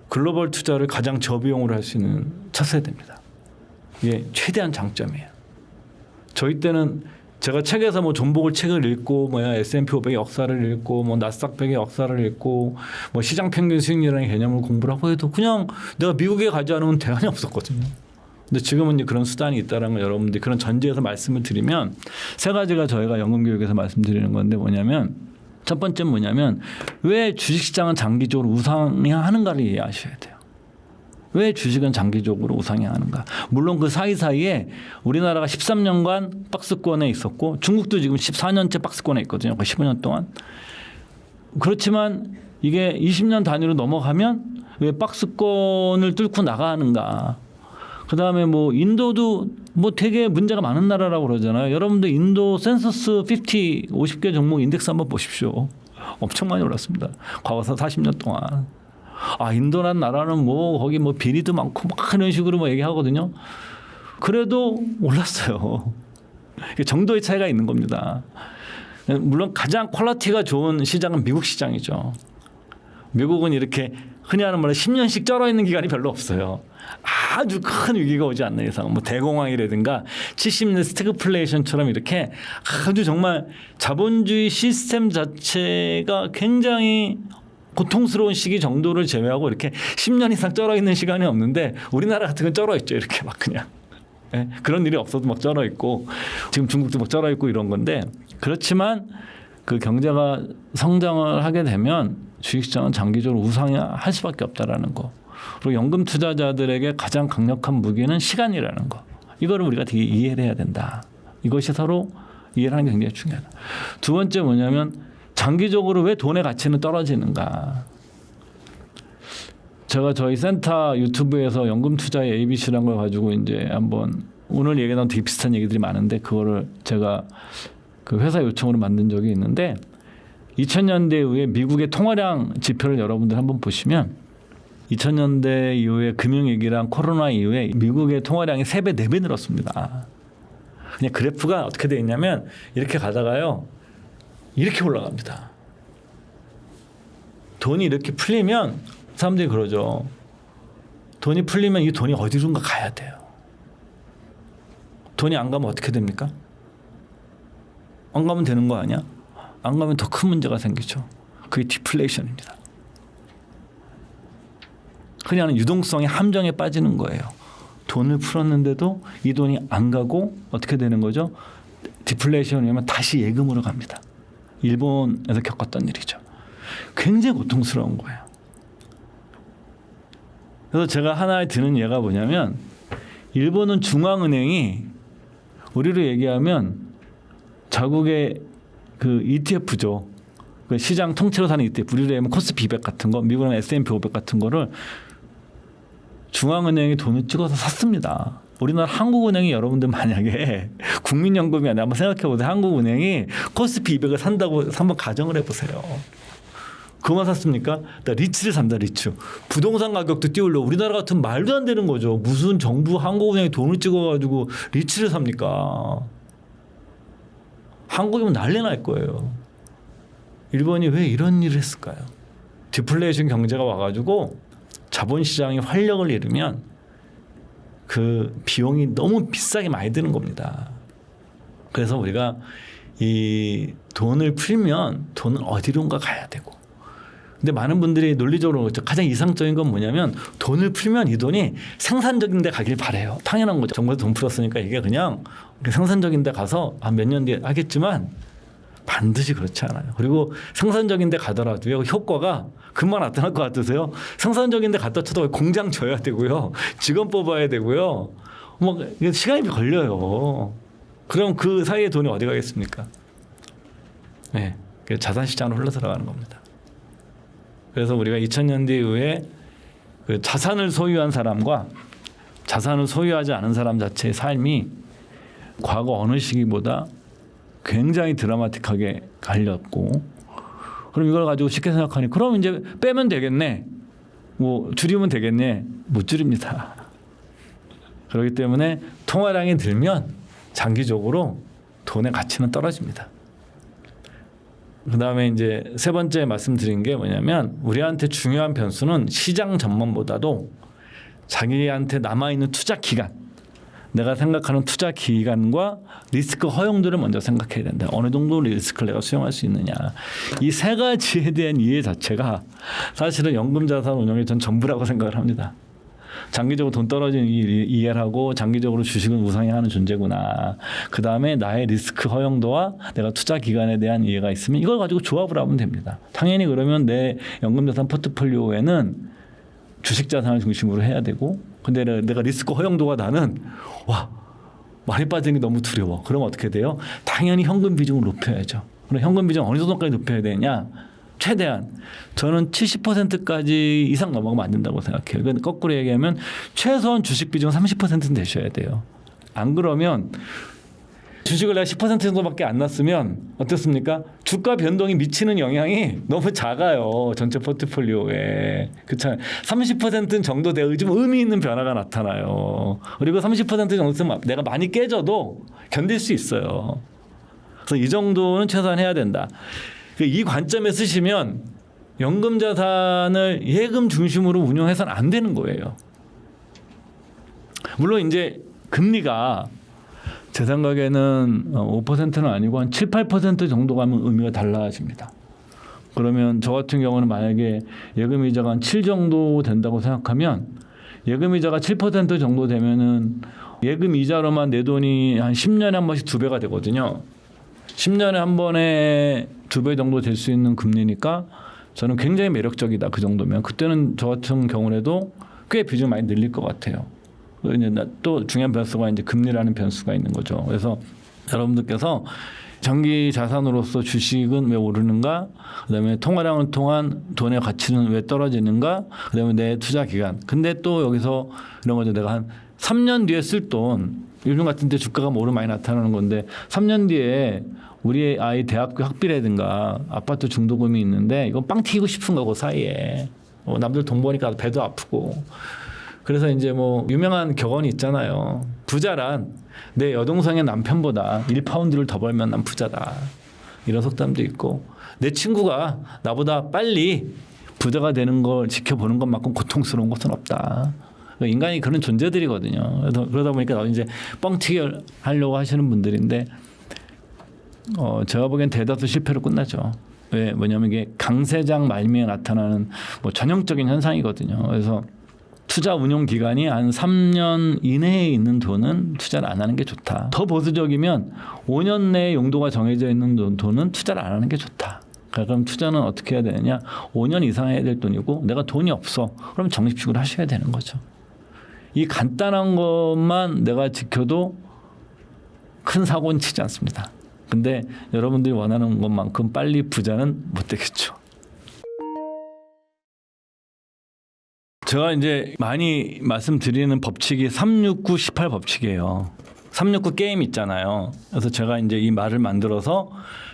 글로벌 투자를 가장 저비용으로 할 수 있는 차세대입니다. 이게 최대한 장점이에요. 저희 때는 제가 책에서 뭐 존복을 책을 읽고 뭐야 S&P 500의 역사를 읽고 뭐 나스닥 100의 역사를 읽고 뭐 시장 평균 수익률이라는 개념을 공부를 하고 해도 그냥 내가 미국에 가지 않으면 대안이 없었거든요. 근데 지금은 이제 그런 수단이 있다는 걸 여러분들이 그런 전제에서 말씀을 드리면 세 가지가 저희가 연금 교육에서 말씀드리는 건데 뭐냐면 첫 번째는 뭐냐면 왜 주식시장은 장기적으로 우상향하는가를 이해하셔야 돼요. 왜 주식은 장기적으로 우상향하는가? 물론 그 사이사이에 우리나라가 13년간 박스권에 있었고 중국도 지금 14년째 박스권에 있거든요. 거의 15년 동안. 그렇지만 이게 20년 단위로 넘어가면 왜 박스권을 뚫고 나가는가? 그다음에 뭐 인도도 뭐 되게 문제가 많은 나라라고 그러잖아요. 여러분들 인도 센서스 50개 종목 인덱스 한번 보십시오. 엄청 많이 올랐습니다. 과거 40년 동안. 아, 인도란 나라는 뭐 거기 뭐 비리도 많고 막 이런 식으로 뭐 얘기하거든요. 그래도 올랐어요. 정도의 차이가 있는 겁니다. 물론 가장 퀄리티가 좋은 시장은 미국 시장이죠. 미국은 이렇게 흔히 하는 말로 10년씩 쩔어 있는 기간이 별로 없어요. 아주 큰 위기가 오지 않는 이상, 뭐 대공황이라든가 70년 스태그플레이션처럼 이렇게 아주 정말 자본주의 시스템 자체가 굉장히 고통스러운 시기 정도를 제외하고 이렇게 10년 이상 쩔어 있는 시간이 없는데 우리나라 같은 건 쩔어 있죠. 이렇게 막 그냥. 예? 그런 일이 없어도 막 쩔어 있고 지금 중국도 막 쩔어 있고 이런 건데 그렇지만 그 경제가 성장을 하게 되면 주식시장은 장기적으로 우상향할 수밖에 없다라는 거. 그리고 연금 투자자들에게 가장 강력한 무기는 시간이라는 거. 이거를 우리가 되게 이해를 해야 된다. 이것이 서로 이해를 하는 게 굉장히 중요하다. 두 번째 뭐냐면 장기적으로 왜 돈의 가치는 떨어지는가. 제가 저희 센터 유튜브에서 연금 투자의 ABC라는 걸 가지고 이제 한번 오늘 얘기하는 되게 비슷한 얘기들이 많은데 그거를 제가 그 회사 요청으로 만든 적이 있는데 2000년대 이후에 미국의 통화량 지표를 여러분들 한번 보시면 2000년대 이후에 금융위기랑 코로나 이후에 미국의 통화량이 3배, 4배 늘었습니다. 그냥 그래프가 어떻게 되어 있냐면 이렇게 가다가요. 이렇게 올라갑니다. 돈이 이렇게 풀리면 사람들이 그러죠. 돈이 풀리면 이 돈이 어디론가 가야 돼요. 돈이 안 가면 어떻게 됩니까? 안 가면 되는 거 아니야? 안 가면 더 큰 문제가 생기죠. 그게 디플레이션입니다. 흔히 하는 유동성의 함정에 빠지는 거예요. 돈을 풀었는데도 이 돈이 안 가고 어떻게 되는 거죠? 디플레이션이면 다시 예금으로 갑니다. 일본에서 겪었던 일이죠. 굉장히 고통스러운 거예요. 그래서 제가 하나 드는 예가 뭐냐면 일본은 중앙은행이 우리로 얘기하면 자국의 그 ETF죠. 그 시장 통째로 사는 ETF. 우리로 하면 코스피 200 같은 거, 미국은 S&P 500 같은 거를 중앙은행이 돈을 찍어서 샀습니다. 우리나라 한국은행이 여러분들 만약에 국민연금이 아니라 한번 생각해 보세요. 한국은행이 코스피 200을 산다고 한번 가정을 해보세요. 그만 샀습니까? 나 리츠를 산다. 리츠. 부동산 가격도 띄우려고 우리나라 같은 말도 안 되는 거죠. 무슨 정부 한국은행이 돈을 찍어가지고 리츠를 삽니까? 한국이면 난리 날 거예요. 일본이 왜 이런 일을 했을까요? 디플레이션 경제가 와가지고 자본시장이 활력을 잃으면 그 비용이 너무 비싸게 많이 드는 겁니다. 그래서 우리가 이 돈을 풀면 돈은 어디론가 가야 되고 근데 많은 분들이 논리적으로 그렇죠. 가장 이상적인 건 뭐냐면 돈을 풀면 이 돈이 생산적인 데 가길 바래요. 당연한 거죠. 정부에서 돈 풀었으니까 이게 그냥 생산적인 데 가서 몇 년 뒤에 하겠지만 반드시 그렇지 않아요. 그리고 생산적인 데 가더라도요. 효과가 금방 나타날 것 같으세요? 생산적인 데 갖다 쳐도 공장 져야 되고요. 직원 뽑아야 되고요. 뭐 시간이 걸려요. 그럼 그 사이에 돈이 어디 가겠습니까? 네, 자산시장으로 흘러 들어가는 겁니다. 그래서 우리가 2000년대 이후에 그 자산을 소유한 사람과 자산을 소유하지 않은 사람 자체의 삶이 과거 어느 시기보다 굉장히 드라마틱하게 갈렸고 그럼 이걸 가지고 쉽게 생각하니 그럼 이제 빼면 되겠네. 뭐 줄이면 되겠네. 못 줄입니다. 그렇기 때문에 통화량이 들면 장기적으로 돈의 가치는 떨어집니다. 그다음에 이제 세 번째 말씀드린 게 뭐냐면 우리한테 중요한 변수는 시장 전망보다도 자기한테 남아있는 투자 기간 내가 생각하는 투자 기간과 리스크 허용도를 먼저 생각해야 된다. 어느 정도 리스크를 내가 수용할 수 있느냐. 이 세 가지에 대한 이해 자체가 사실은 연금자산 운용의 전 전부라고 생각을 합니다. 장기적으로 돈 떨어지는 이해를 하고 장기적으로 주식은 우상향하는 존재구나. 그다음에 나의 리스크 허용도와 내가 투자 기간에 대한 이해가 있으면 이걸 가지고 조합을 하면 됩니다. 당연히 그러면 내 연금자산 포트폴리오에는 주식 자산을 중심으로 해야 되고, 근데 내가 리스크 허용도가 나는 와 많이 빠지는 게 너무 두려워. 그러면 어떻게 돼요? 당연히 현금 비중을 높여야죠. 그럼 현금 비중 어느 정도까지 높여야 되냐? 최대한 저는 70%까지 이상 넘어가면 안 된다고 생각해요. 그러니까 거꾸로 얘기하면 최소한 주식 비중 30%는 되셔야 돼요. 안 그러면 주식을 내가 10% 정도밖에 안 났으면 어떻습니까? 주가 변동이 미치는 영향이 너무 작아요. 전체 포트폴리오에. 그렇잖아요. 30% 정도 돼야 좀 의미 있는 변화가 나타나요. 그리고 30% 정도면 내가 많이 깨져도 견딜 수 있어요. 그래서 이 정도는 최소한 해야 된다. 이 관점에 쓰시면 연금 자산을 예금 중심으로 운용해서는 안 되는 거예요. 물론 이제 금리가 제 생각에는 5%는 아니고 한 7, 8% 정도 가면 의미가 달라집니다. 그러면 저 같은 경우는 만약에 예금 이자가 한 7 정도 된다고 생각하면 예금 이자가 7% 정도 되면은 예금 이자로만 내 돈이 한 10년에 한 번씩 2배가 되거든요. 10년에 한 번에 2배 정도 될 수 있는 금리니까 저는 굉장히 매력적이다. 그 정도면 그때는 저 같은 경우에도 꽤 비중 많이 늘릴 것 같아요. 이제 또 중요한 변수가 이제 금리라는 변수가 있는 거죠. 그래서 여러분들께서 장기 자산으로서 주식은 왜 오르는가? 그다음에 통화량을 통한 돈의 가치는 왜 떨어지는가? 그다음에 내 투자 기간. 근데 또 여기서 이런 거죠. 내가 한 3년 뒤에 쓸 돈, 요즘 같은 때 주가가 오르면 많이 나타나는 건데 3년 뒤에 우리 아이 대학교 학비라든가 아파트 중도금이 있는데 이거 빵 튀기고 싶은 거고 사이에 남들 돈 버니까 배도 아프고. 그래서 이제 뭐 유명한 격언이 있잖아요. 부자란 내 여동생의 남편보다 1파운드를 더 벌면 난 부자다. 이런 속담도 있고, 내 친구가 나보다 빨리 부자가 되는 걸 지켜보는 것만큼 고통스러운 것은 없다. 인간이 그런 존재들이거든요. 그래서 그러다 보니까 이제 뻥튀기 하려고 하시는 분들인데 제가 보기엔 대다수 실패로 끝나죠. 왜? 뭐냐면 이게 강세장 말미에 나타나는 뭐 전형적인 현상이거든요. 그래서 투자 운용 기간이 한 3년 이내에 있는 돈은 투자를 안 하는 게 좋다. 더 보수적이면 5년 내에 용도가 정해져 있는 돈은 투자를 안 하는 게 좋다. 그럼 투자는 어떻게 해야 되느냐? 5년 이상 해야 될 돈이고 내가 돈이 없어. 그럼 적립식으로 하셔야 되는 거죠. 이 간단한 것만 내가 지켜도 큰 사고는 치지 않습니다. 근데 여러분들이 원하는 것만큼 빨리 부자는 못 되겠죠. 제가 이제 많이 말씀드리는 법칙이 369, 18 법칙이에요. 369 게임 있잖아요. 그래서 제가 이제 이 말을 만들어서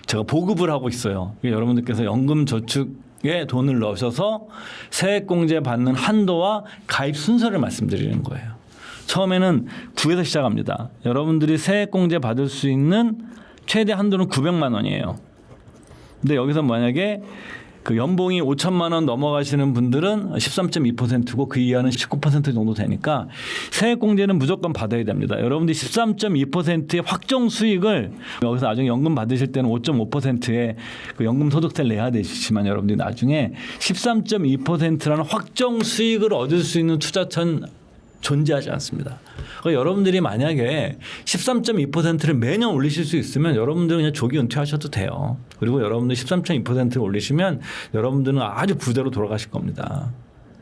제가 보급을 하고 있어요. 여러분들께서 연금 저축에 돈을 넣으셔서 세액공제 받는 한도와 가입 순서를 말씀드리는 거예요. 처음에는 9에서 시작합니다. 여러분들이 세액공제 받을 수 있는 최대 한도는 900만 원이에요. 근데 여기서 만약에 그 연봉이 5천만 원 넘어가시는 분들은 13.2%고 그 이하는 19% 정도 되니까 세액공제는 무조건 받아야 됩니다. 여러분들이 13.2%의 확정 수익을 여기서 나중에 연금 받으실 때는 5.5%의 그 연금 소득세를 내야 되시지만 여러분들이 나중에 13.2%라는 확정 수익을 얻을 수 있는 투자처는 존재하지 않습니다. 그러니까 여러분들이 만약에 13.2%를 매년 올리실 수 있으면 여러분들은 그냥 조기 은퇴하셔도 돼요. 그리고 여러분들 13.2%를 올리시면 여러분들은 아주 부자로 돌아가실 겁니다.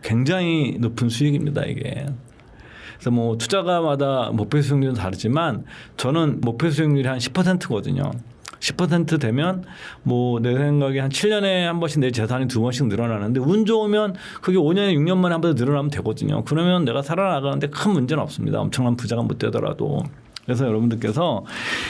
굉장히 높은 수익입니다, 이게. 그래서 뭐 투자가마다 목표 수익률은 다르지만 저는 목표 수익률이 한 10%거든요. 10% 되면 뭐 내 생각에 한 7년에 한 번씩 내 재산이 2번씩 늘어나는데 운 좋으면 그게 5년에 6년 만에 한 번 늘어나면 되거든요. 그러면 내가 살아나가는데 큰 문제는 없습니다. 엄청난 부자가 못 되더라도. 그래서 여러분들께서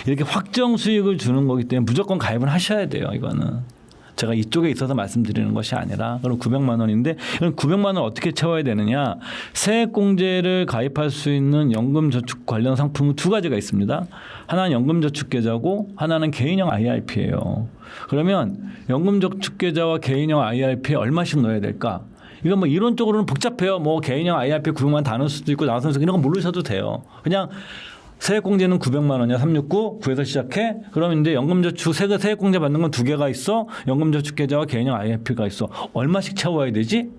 이렇게 확정 수익을 주는 거기 때문에 무조건 가입을 하셔야 돼요. 이거는. 제가 이쪽에 있어서 말씀드리는 것이 아니라 그럼 900만 원인데 그럼 900만 원 어떻게 채워야 되느냐. 세액공제를 가입할 수 있는 연금저축 관련 상품은 2가지가 있습니다. 하나는 연금저축계좌고 하나는 개인형 IRP예요. 그러면 연금저축계좌와 개인형 IRP에 얼마씩 넣어야 될까? 이건 뭐 이론적으로는 복잡해요. 뭐 개인형 IRP 900만 다 넣을 수도 있고 나눠서 이런 거 모르셔도 돼요. 그냥 세액공제는 900만 원이야. 369. 9에서 시작해. 그럼 이제 연금저축 세액공제 받는 건 2개가 있어. 연금저축계좌와 개인형 IRP가 있어. 얼마씩 채워야 되지?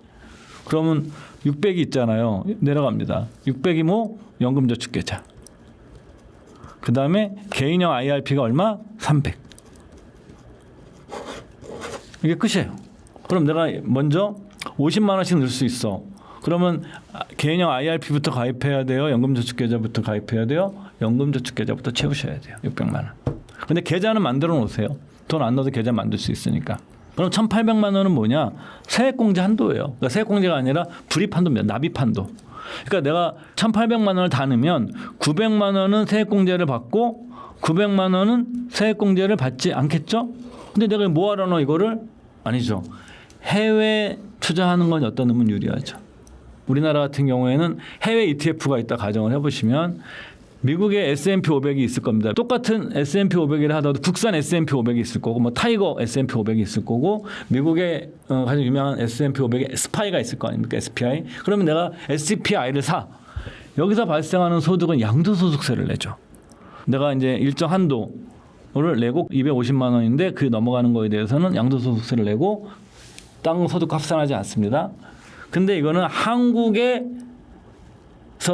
그러면 600이 있잖아요. 내려갑니다. 600이 뭐? 연금저축계좌. 그 다음에 개인형 IRP가 얼마? 300. 이게 끝이에요. 그럼 내가 먼저 50만 원씩 넣을 수 있어. 그러면 개인형 IRP부터 가입해야 돼요? 연금저축계좌부터 가입해야 돼요? 연금저축계좌부터 채우셔야 돼요. 600만 원. 근데 계좌는 만들어 놓으세요. 돈 안 넣어도 계좌 만들 수 있으니까. 그럼 1,800만 원은 뭐냐? 세액공제 한도예요. 그러니까 세액공제가 아니라 불입 한도입니다. 납입 한도. 그러니까 내가 1,800만 원을 다 넣으면 900만 원은 세액공제를 받고 900만 원은 세액공제를 받지 않겠죠? 근데 내가 뭐하러 넣어 이거를? 아니죠. 해외 투자하는 건 어떤 놈은 유리하죠. 우리나라 같은 경우에는 해외 ETF가 있다 가정을 해보시면 미국의 S&P 500이 있을 겁니다. 똑같은 S&P 500이라 하더라도 국산 S&P 500이 있을 거고 뭐 타이거 S&P 500이 있을 거고 미국의 가장 유명한 S&P 500의 스파이가 있을 거 아닙니까? SPI. 그러면 내가 SPI를 사. 여기서 발생하는 소득은 양도소득세를 내죠. 내가 이제 일정 한도를 내고 250만 원인데 그 넘어가는 거에 대해서는 양도소득세를 내고 땅 소득 합산하지 않습니다. 근데 이거는 한국에서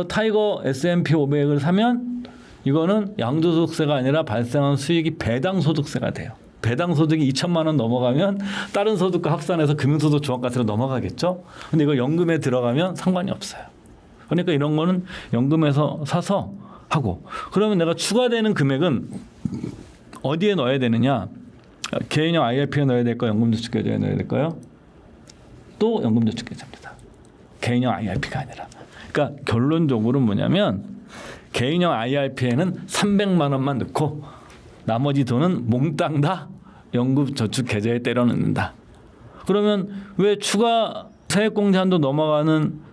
타이거 S&P 500을 사면 이거는 양도소득세가 아니라 발생한 수익이 배당소득세가 돼요. 배당소득이 2천만 원 넘어가면 다른 소득과 합산해서 금융소득 종합과세로 넘어가겠죠. 근데 이거 연금에 들어가면 상관이 없어요. 그러니까 이런 거는 연금에서 사서 하고 그러면 내가 추가되는 금액은 어디에 넣어야 되느냐? 개인형 IRP에 넣어야 될까요? 연금저축계좌에 넣어야 될까요? 또 연금저축계좌입니다. 개인형 IRP가 아니라. 그러니까 결론적으로 뭐냐면 개인형 IRP에는 300만 원만 넣고 나머지 돈은 몽땅 다 연금저축계좌에 때려 넣는다. 그러면 왜 추가 세액공제 한도 넘어가는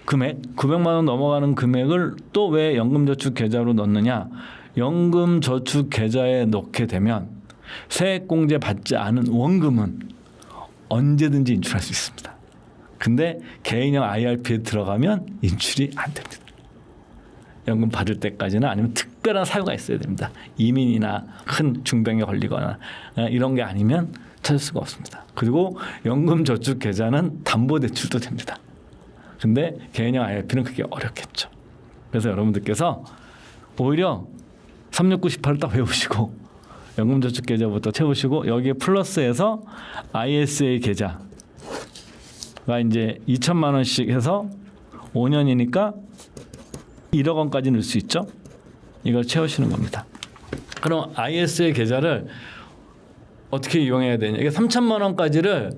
금액, 900만 원 넘어가는 금액을 또 왜 연금저축계좌로 넣느냐? 연금저축계좌에 넣게 되면 세액공제 받지 않은 원금은 언제든지 인출할 수 있습니다. 근데 개인형 IRP에 들어가면 인출이 안 됩니다. 연금 받을 때까지는 아니면 특별한 사유가 있어야 됩니다. 이민이나 큰 중병에 걸리거나 이런 게 아니면 찾을 수가 없습니다. 그리고 연금저축계좌는 담보대출도 됩니다. 근데 개인형 IRP는 그게 어렵겠죠. 그래서 여러분들께서 오히려 36918을 딱 외우시고 연금저축계좌부터 채우시고 여기에 플러스해서 ISA 계좌가 이제 2천만 원씩 해서 5년이니까 1억 원까지 넣을 수 있죠. 이걸 채우시는 겁니다. 그럼 ISA 계좌를 어떻게 이용해야 되냐? 이게 3천만 원까지를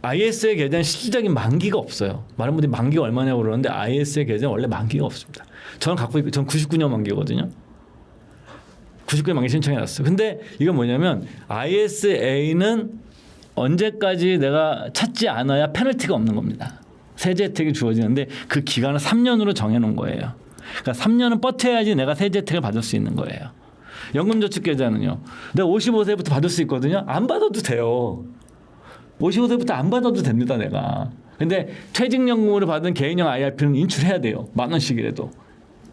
ISA 계좌는 실질적인 만기가 없어요. 많은 분들이 만기가 얼마냐고 그러는데 ISA 계좌는 원래 만기가 없습니다. 저는 갖고 있고 전 99년 만기거든요. 99년 만기 신청해놨어요. 근데 이건 뭐냐면 ISA는 언제까지 내가 찾지 않아야 페널티가 없는 겁니다. 세제 혜택이 주어지는데 그 기간을 3년으로 정해놓은 거예요. 그러니까 3년은 버텨야지 내가 세제 혜택을 받을 수 있는 거예요. 연금저축계좌는요. 내가 55세부터 받을 수 있거든요. 안 받아도 돼요. 55세부터 안 받아도 됩니다. 내가. 근데 퇴직연금으로 받은 개인형 IRP는 인출해야 돼요. 10,000원씩이라도.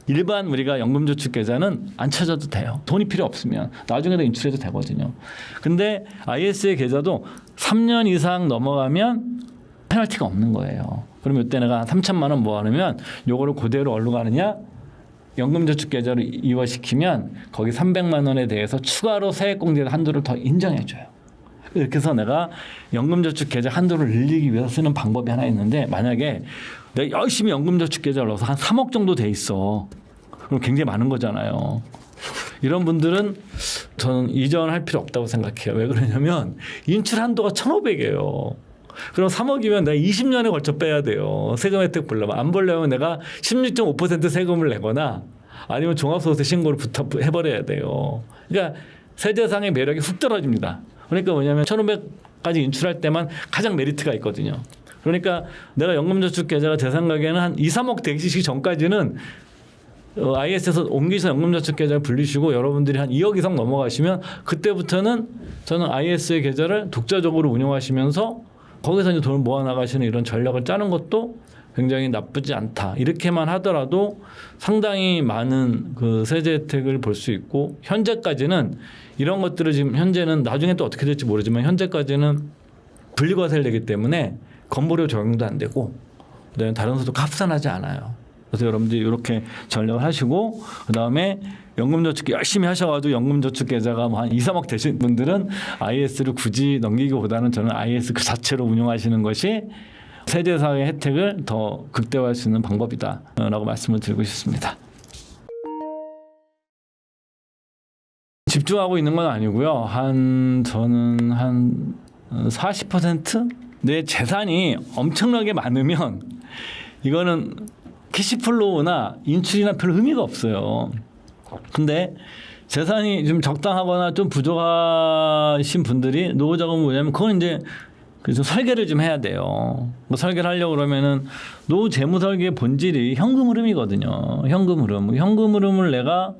일반 우리가 연금저축계좌는 안 찾아도 돼요. 돈이 필요 없으면 나중에도 인출해도 되거든요. 근데 ISA 계좌도 3년 이상 넘어가면 페널티가 없는 거예요. 그럼 이때 내가 3천만 원 모아놓으면 요거를 그대로 어디로 가느냐? 연금저축계좌로 이화시키면 거기 300만 원에 대해서 추가로 세액공제 한도를 더 인정해줘요. 이렇게 해서 내가 연금저축계좌 한도를 늘리기 위해서 쓰는 방법이 하나 있는데 만약에 내가 열심히 연금저축계좌를 넣어서 한 3억 정도 돼 있어. 그럼 굉장히 많은 거잖아요. 이런 분들은 저는 이전할 필요 없다고 생각해요. 왜 그러냐면 인출 한도가 1,500이에요. 그럼 3억이면 내가 20년에 걸쳐 빼야 돼요. 세금 혜택 보려면. 안 보려면 내가 16.5% 세금을 내거나 아니면 종합소득세 신고를 해버려야 돼요. 그러니까 세제상의 매력이 훅 떨어집니다. 그러니까 뭐냐면 1,500까지 인출할 때만 가장 메리트가 있거든요. 그러니까 내가 연금저축계좌가 제 생각에는 한 2, 3억 되기 전까지는 IS에서 옮기셔서 연금저축계좌를 불리시고 여러분들이 한 2억 이상 넘어가시면 그때부터는 저는 IS의 계좌를 독자적으로 운영하시면서 거기서 이제 돈을 모아나가시는 이런 전략을 짜는 것도 굉장히 나쁘지 않다. 이렇게만 하더라도 상당히 많은 그 세제 혜택을 볼 수 있고 현재까지는 이런 것들을 지금 현재는 나중에 또 어떻게 될지 모르지만 현재까지는 분리과세를 내기 때문에 건보료 적용도 안 되고 그다음에 다른 소득 합산하지 않아요. 그래서 여러분들이 이렇게 전략을 하시고 그다음에 연금저축 열심히 하셔가지고 연금저축계좌가 뭐 한 2, 3억 되신 분들은 IS를 굳이 넘기기보다는 저는 IS 그 자체로 운용하시는 것이 세제사의 혜택을 더 극대화할 수 있는 방법이다라고 말씀을 드리고 싶습니다. 집중하고 있는 건 아니고요. 저는 한 40%? 내 재산이 엄청나게 많으면 이거는 캐시플로우나 인출이나 별 의미가 없어요. 근데 재산이 좀 적당하거나 좀 부족하신 분들이 노후자금은 뭐냐면 그건 이제 그래서 설계를 좀 해야 돼요. 뭐 설계를 하려고 그러면은 노후 재무 설계의 본질이 현금 흐름이거든요. 현금 흐름. 현금 흐름을 내가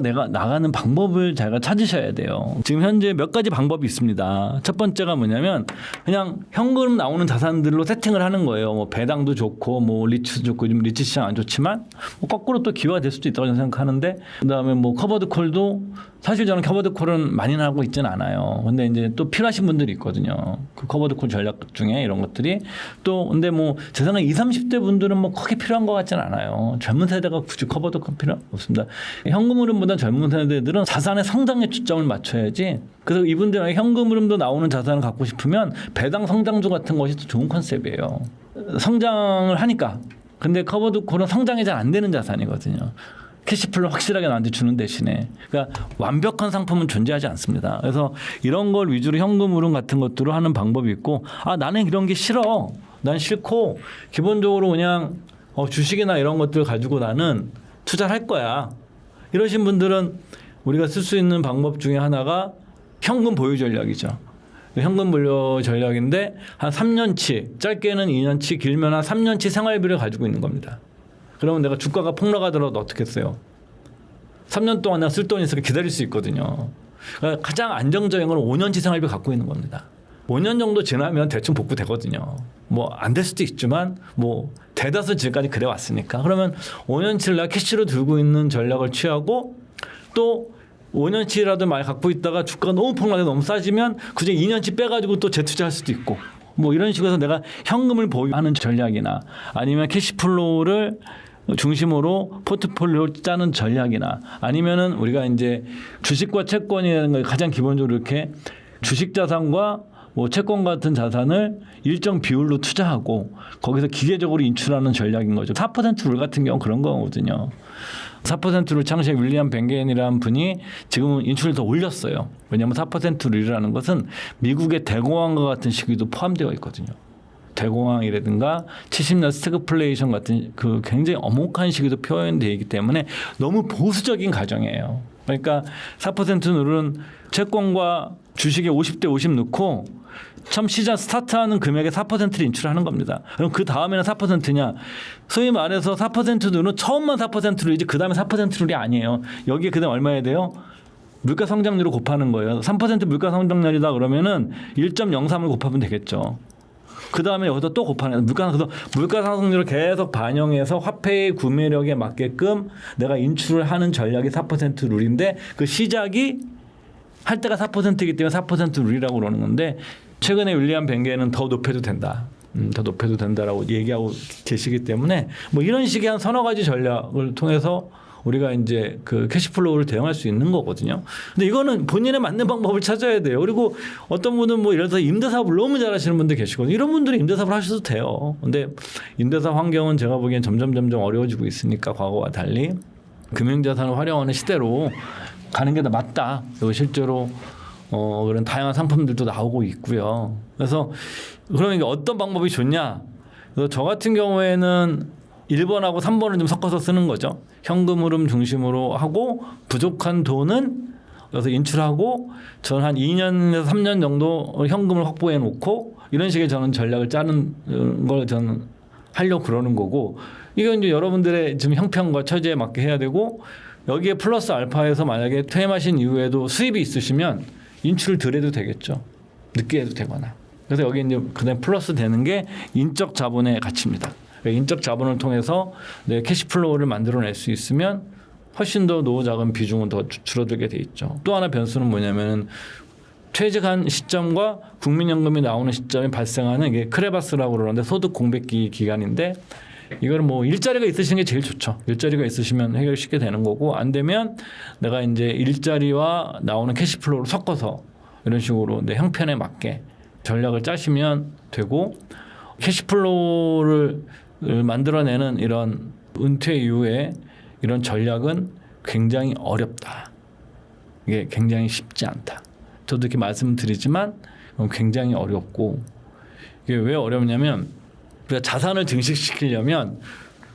내가 나가는 방법을 제가 찾으셔야 돼요. 지금 현재 몇 가지 방법이 있습니다. 첫 번째가 뭐냐면 그냥 현금 나오는 자산들로 세팅을 하는 거예요. 뭐 배당도 좋고 뭐 리츠도 좋고 요즘 리츠 시장 안 좋지만 뭐 거꾸로 또 기회가 될 수도 있다고 저는 생각하는데 그다음에 뭐 커버드 콜도 사실 저는 커버드 콜은 많이는 하고 있지는 않아요. 근데 이제 또 필요하신 분들이 있거든요. 그 커버드 콜 전략 중에 이런 것들이 또 근데 뭐 제 생각에 20, 30대 분들은 뭐 크게 필요한 것 같지는 않아요. 젊은 세대가 굳이 커버드 콜 필요 없습니다. 현금 흐름보다 젊은 세대들은 자산의 성장에 초점을 맞춰야지. 그래서 이분들은 현금 흐름도 나오는 자산을 갖고 싶으면 배당 성장주 같은 것이 더 좋은 컨셉이에요. 성장을 하니까. 근데 커버드 콜은 성장이 잘 안 되는 자산이거든요. 캐시플로 확실하게 나한테 주는 대신에 그러니까 완벽한 상품은 존재하지 않습니다. 그래서 이런 걸 위주로 현금 흐름 같은 것들을 하는 방법이 있고 나는 이런 게 싫어. 난 싫고 기본적으로 그냥 주식이나 이런 것들 가지고 나는 투자를 할 거야. 이러신 분들은 우리가 쓸 수 있는 방법 중에 하나가 현금 보유 전략이죠. 현금 보유 전략인데 한 3년치, 짧게는 2년치, 길면 한 3년치 생활비를 가지고 있는 겁니다. 그러면 내가 주가가 폭락하더라도 어떻게 했어요? 3년 동안 내가 쓸 돈이 있으니까 기다릴 수 있거든요. 그러니까 가장 안정적인 건 5년치 생활비 갖고 있는 겁니다. 5년 정도 지나면 대충 복구되거든요. 뭐 안 될 수도 있지만 뭐 대다수 지금까지 그래 왔으니까. 그러면 5년치를 내가 캐시로 들고 있는 전략을 취하고 또 5년치라도 많이 갖고 있다가 주가가 너무 폭락해서 너무 싸지면 그중에 2년치 빼가지고 또 재투자할 수도 있고 뭐 이런 식으로 해서 내가 현금을 보유하는 전략이나 아니면 캐시플로우를 중심으로 포트폴리오를 짜는 전략이나 아니면은 우리가 이제 주식과 채권이라는 걸 가장 기본적으로 이렇게 주식 자산과 뭐 채권 같은 자산을 일정 비율로 투자하고 거기서 기계적으로 인출하는 전략인 거죠. 4%룰 같은 경우는 그런 거거든요. 4%룰 창시한 윌리엄 뱅게인이라는 분이 지금은 인출을 더 올렸어요. 왜냐하면 4%룰이라는 것은 미국의 대공황과 같은 시기도 포함되어 있거든요. 대공황이라든가 70년 스태그플레이션 같은 그 굉장히 엄혹한 시기도 표현되어 있기 때문에 너무 보수적인 가정이에요. 그러니까 4% 룰은 채권과 주식에 50대 50 넣고 처음 시장 스타트하는 금액의 4%를 인출하는 겁니다. 그럼 그 다음에는 4%냐? 소위 말해서 4% 룰은 처음만 4%룰이지 그 다음에 4% 룰이 아니에요. 여기에 그 다음 얼마야 돼요? 물가 성장률을 곱하는 거예요. 3% 물가 성장률이다 그러면은 1.03을 곱하면 되겠죠. 그 다음에 여기서 또 곱하는 물가 상승률을 계속 반영해서 화폐의 구매력에 맞게끔 내가 인출을 하는 전략이 4% 룰인데 그 시작이 할 때가 4%이기 때문에 4% 룰이라고 그러는 건데 최근에 윌리엄 뱅게는 더 높여도 된다. 더 높여도 된다라고 얘기하고 계시기 때문에 뭐 이런 식의 한 서너 가지 전략을 통해서 우리가 이제 그 캐시플로우를 대응할 수 있는 거거든요. 근데 이거는 본인에 맞는 방법을 찾아야 돼요. 그리고 어떤 분은 뭐 예를 들어서 임대사업을 너무 잘하시는 분들 계시거든요. 이런 분들이 임대사업을 하셔도 돼요. 근데 임대사 환경은 제가 보기엔 점점 어려워지고 있으니까 과거와 달리 금융자산을 활용하는 시대로 가는 게 더 맞다. 그리고 실제로 그런 다양한 상품들도 나오고 있고요. 그래서 그러면 어떤 방법이 좋냐? 그래서 저 같은 경우에는 1번하고 3번을 좀 섞어서 쓰는 거죠. 현금 흐름 중심으로 하고 부족한 돈은 그래서 인출하고 저는 한 2년에서 3년 정도 현금을 확보해 놓고 이런 식의 저는 전략을 짜는 걸 저는 하려고 그러는 거고 이건 이제 여러분들의 지금 형편과 처지에 맞게 해야 되고 여기에 플러스 알파에서 만약에 퇴임하신 이후에도 수입이 있으시면 인출을 덜 해도 되겠죠. 늦게 해도 되거나. 그래서 여기 이제 그다음 플러스 되는 게 인적 자본의 가치입니다. 인적 자본을 통해서 내 캐시플로우를 만들어낼 수 있으면 훨씬 더 노후 자금 비중은 더 줄어들게 돼 있죠. 또 하나 변수는 뭐냐면은 퇴직한 시점과 국민연금이 나오는 시점에 발생하는 이게 크레바스라고 그러는데 소득 공백기 기간인데 이거는 뭐 일자리가 있으시는 게 제일 좋죠. 일자리가 있으시면 해결 쉽게 되는 거고 안 되면 내가 이제 일자리와 나오는 캐시플로우를 섞어서 이런 식으로 내 형편에 맞게 전략을 짜시면 되고 캐시플로우를 만들어내는 이런 은퇴 이후에 이런 전략은 굉장히 어렵다. 이게 굉장히 쉽지 않다. 저도 이렇게 말씀드리지만 굉장히 어렵고, 이게 왜 어렵냐면 우리가 자산을 증식시키려면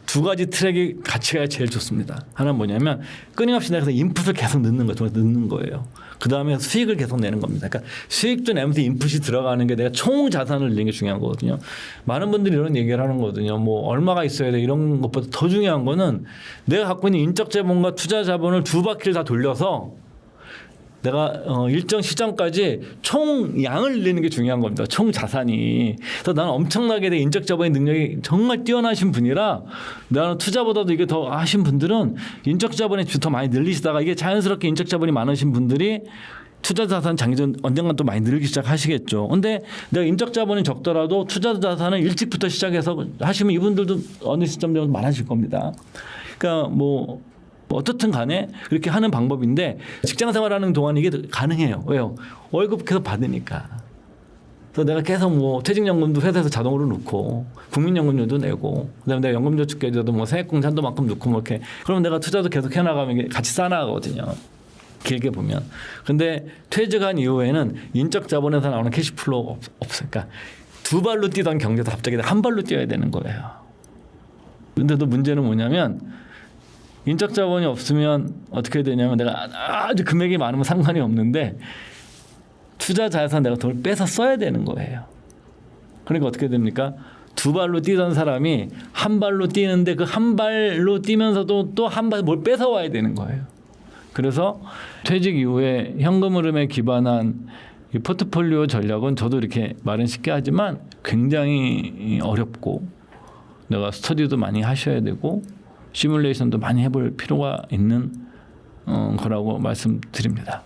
두 가지 트랙이 같이 가야 제일 좋습니다. 하나는 뭐냐면 끊임없이 내가 인풋을 계속 넣는 거예요. 그 다음에 수익을 계속 내는 겁니다. 그러니까 수익도 내면서 인풋이 들어가는 게 내가 총 자산을 늘리는 게 중요한 거거든요. 많은 분들이 이런 얘기를 하는 거거든요. 뭐 얼마가 있어야 돼 이런 것보다 더 중요한 거는 내가 갖고 있는 인적 자본과 투자 자본을 두 바퀴를 다 돌려서 내가 일정 시점까지 총 양을 늘리는 게 중요한 겁니다. 총 자산이. 그래서 나는 엄청나게 내 인적 자본의 능력이 정말 뛰어나신 분이라, 나는 투자보다도 이게 더 하신 분들은 인적 자본이 더 많이 늘리시다가 이게 자연스럽게 인적 자본이 많으신 분들이 투자 자산 장기전 언젠간 또 많이 늘기 시작하시겠죠. 근데 내가 인적 자본이 적더라도 투자 자산을 일찍부터 시작해서 하시면 이분들도 어느 시점 되면 많아질 겁니다. 그러니까 뭐 어떻든 간에 그렇게 하는 방법인데, 직장 생활하는 동안 이게 가능해요. 왜요? 월급 계속 받으니까. 그래서 내가 계속 뭐 퇴직연금도 회사에서 자동으로 넣고 국민연금료도 내고, 그다음에 내가 연금저축계좌도 뭐 세액공제 한도만큼 넣고 뭐 이렇게, 그러면 내가 투자도 계속 해나가면 이게 같이 쌓아나가거든요. 길게 보면. 근데 퇴직한 이후에는 인적 자본에서 나오는 캐시플로우가 없어요. 그러니까 두 발로 뛰던 경제도 갑자기 한 발로 뛰어야 되는 거예요. 근데도 문제는 뭐냐면 인적 자본이 없으면 어떻게 되냐면 내가 아주 금액이 많으면 상관이 없는데 투자 자산 내가 돈을 빼서 써야 되는 거예요. 그러니까 어떻게 됩니까? 두 발로 뛰던 사람이 한 발로 뛰는데 그 한 발로 뛰면서도 또 한 발 뭘 뺏어 와야 되는 거예요. 그래서 퇴직 이후에 현금 흐름에 기반한 이 포트폴리오 전략은 저도 이렇게 말은 쉽게 하지만 굉장히 어렵고, 내가 스터디도 많이 하셔야 되고 시뮬레이션도 많이 해볼 필요가 있는 거라고 말씀드립니다.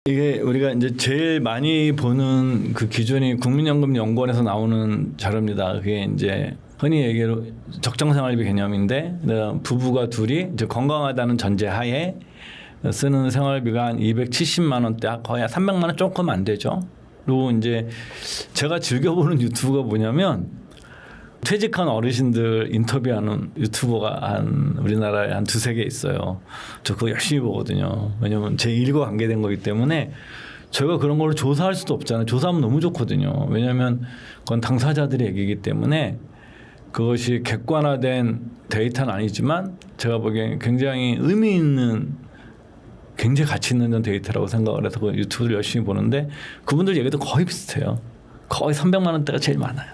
이게 우리가 이제 제일 많이 보는 그 기준이 국민연금연구원에서 나오는 자료입니다. 그게 이제 흔히 얘기로 적정생활비 개념인데, 부부가 둘이 이제 건강하다는 전제하에 쓰는 생활비가 한 270만 원대, 거의 300만 원 조금 안 되죠. 그리고 이제 제가 즐겨보는 유튜브가 뭐냐면 퇴직한 어르신들 인터뷰하는 유튜버가 한 우리나라에 한 두세 개 있어요. 저 그거 열심히 보거든요. 왜냐면 제 일과 관계된 거기 때문에 저희가 그런 걸 조사할 수도 없잖아요. 조사하면 너무 좋거든요. 왜냐하면 그건 당사자들의 얘기이기 때문에 그것이 객관화된 데이터는 아니지만 제가 보기엔 굉장히 의미 있는, 굉장히 가치 있는 데이터라고 생각을 해서 그 유튜브를 열심히 보는데 그분들 얘기도 거의 비슷해요. 거의 300만 원대가 제일 많아요.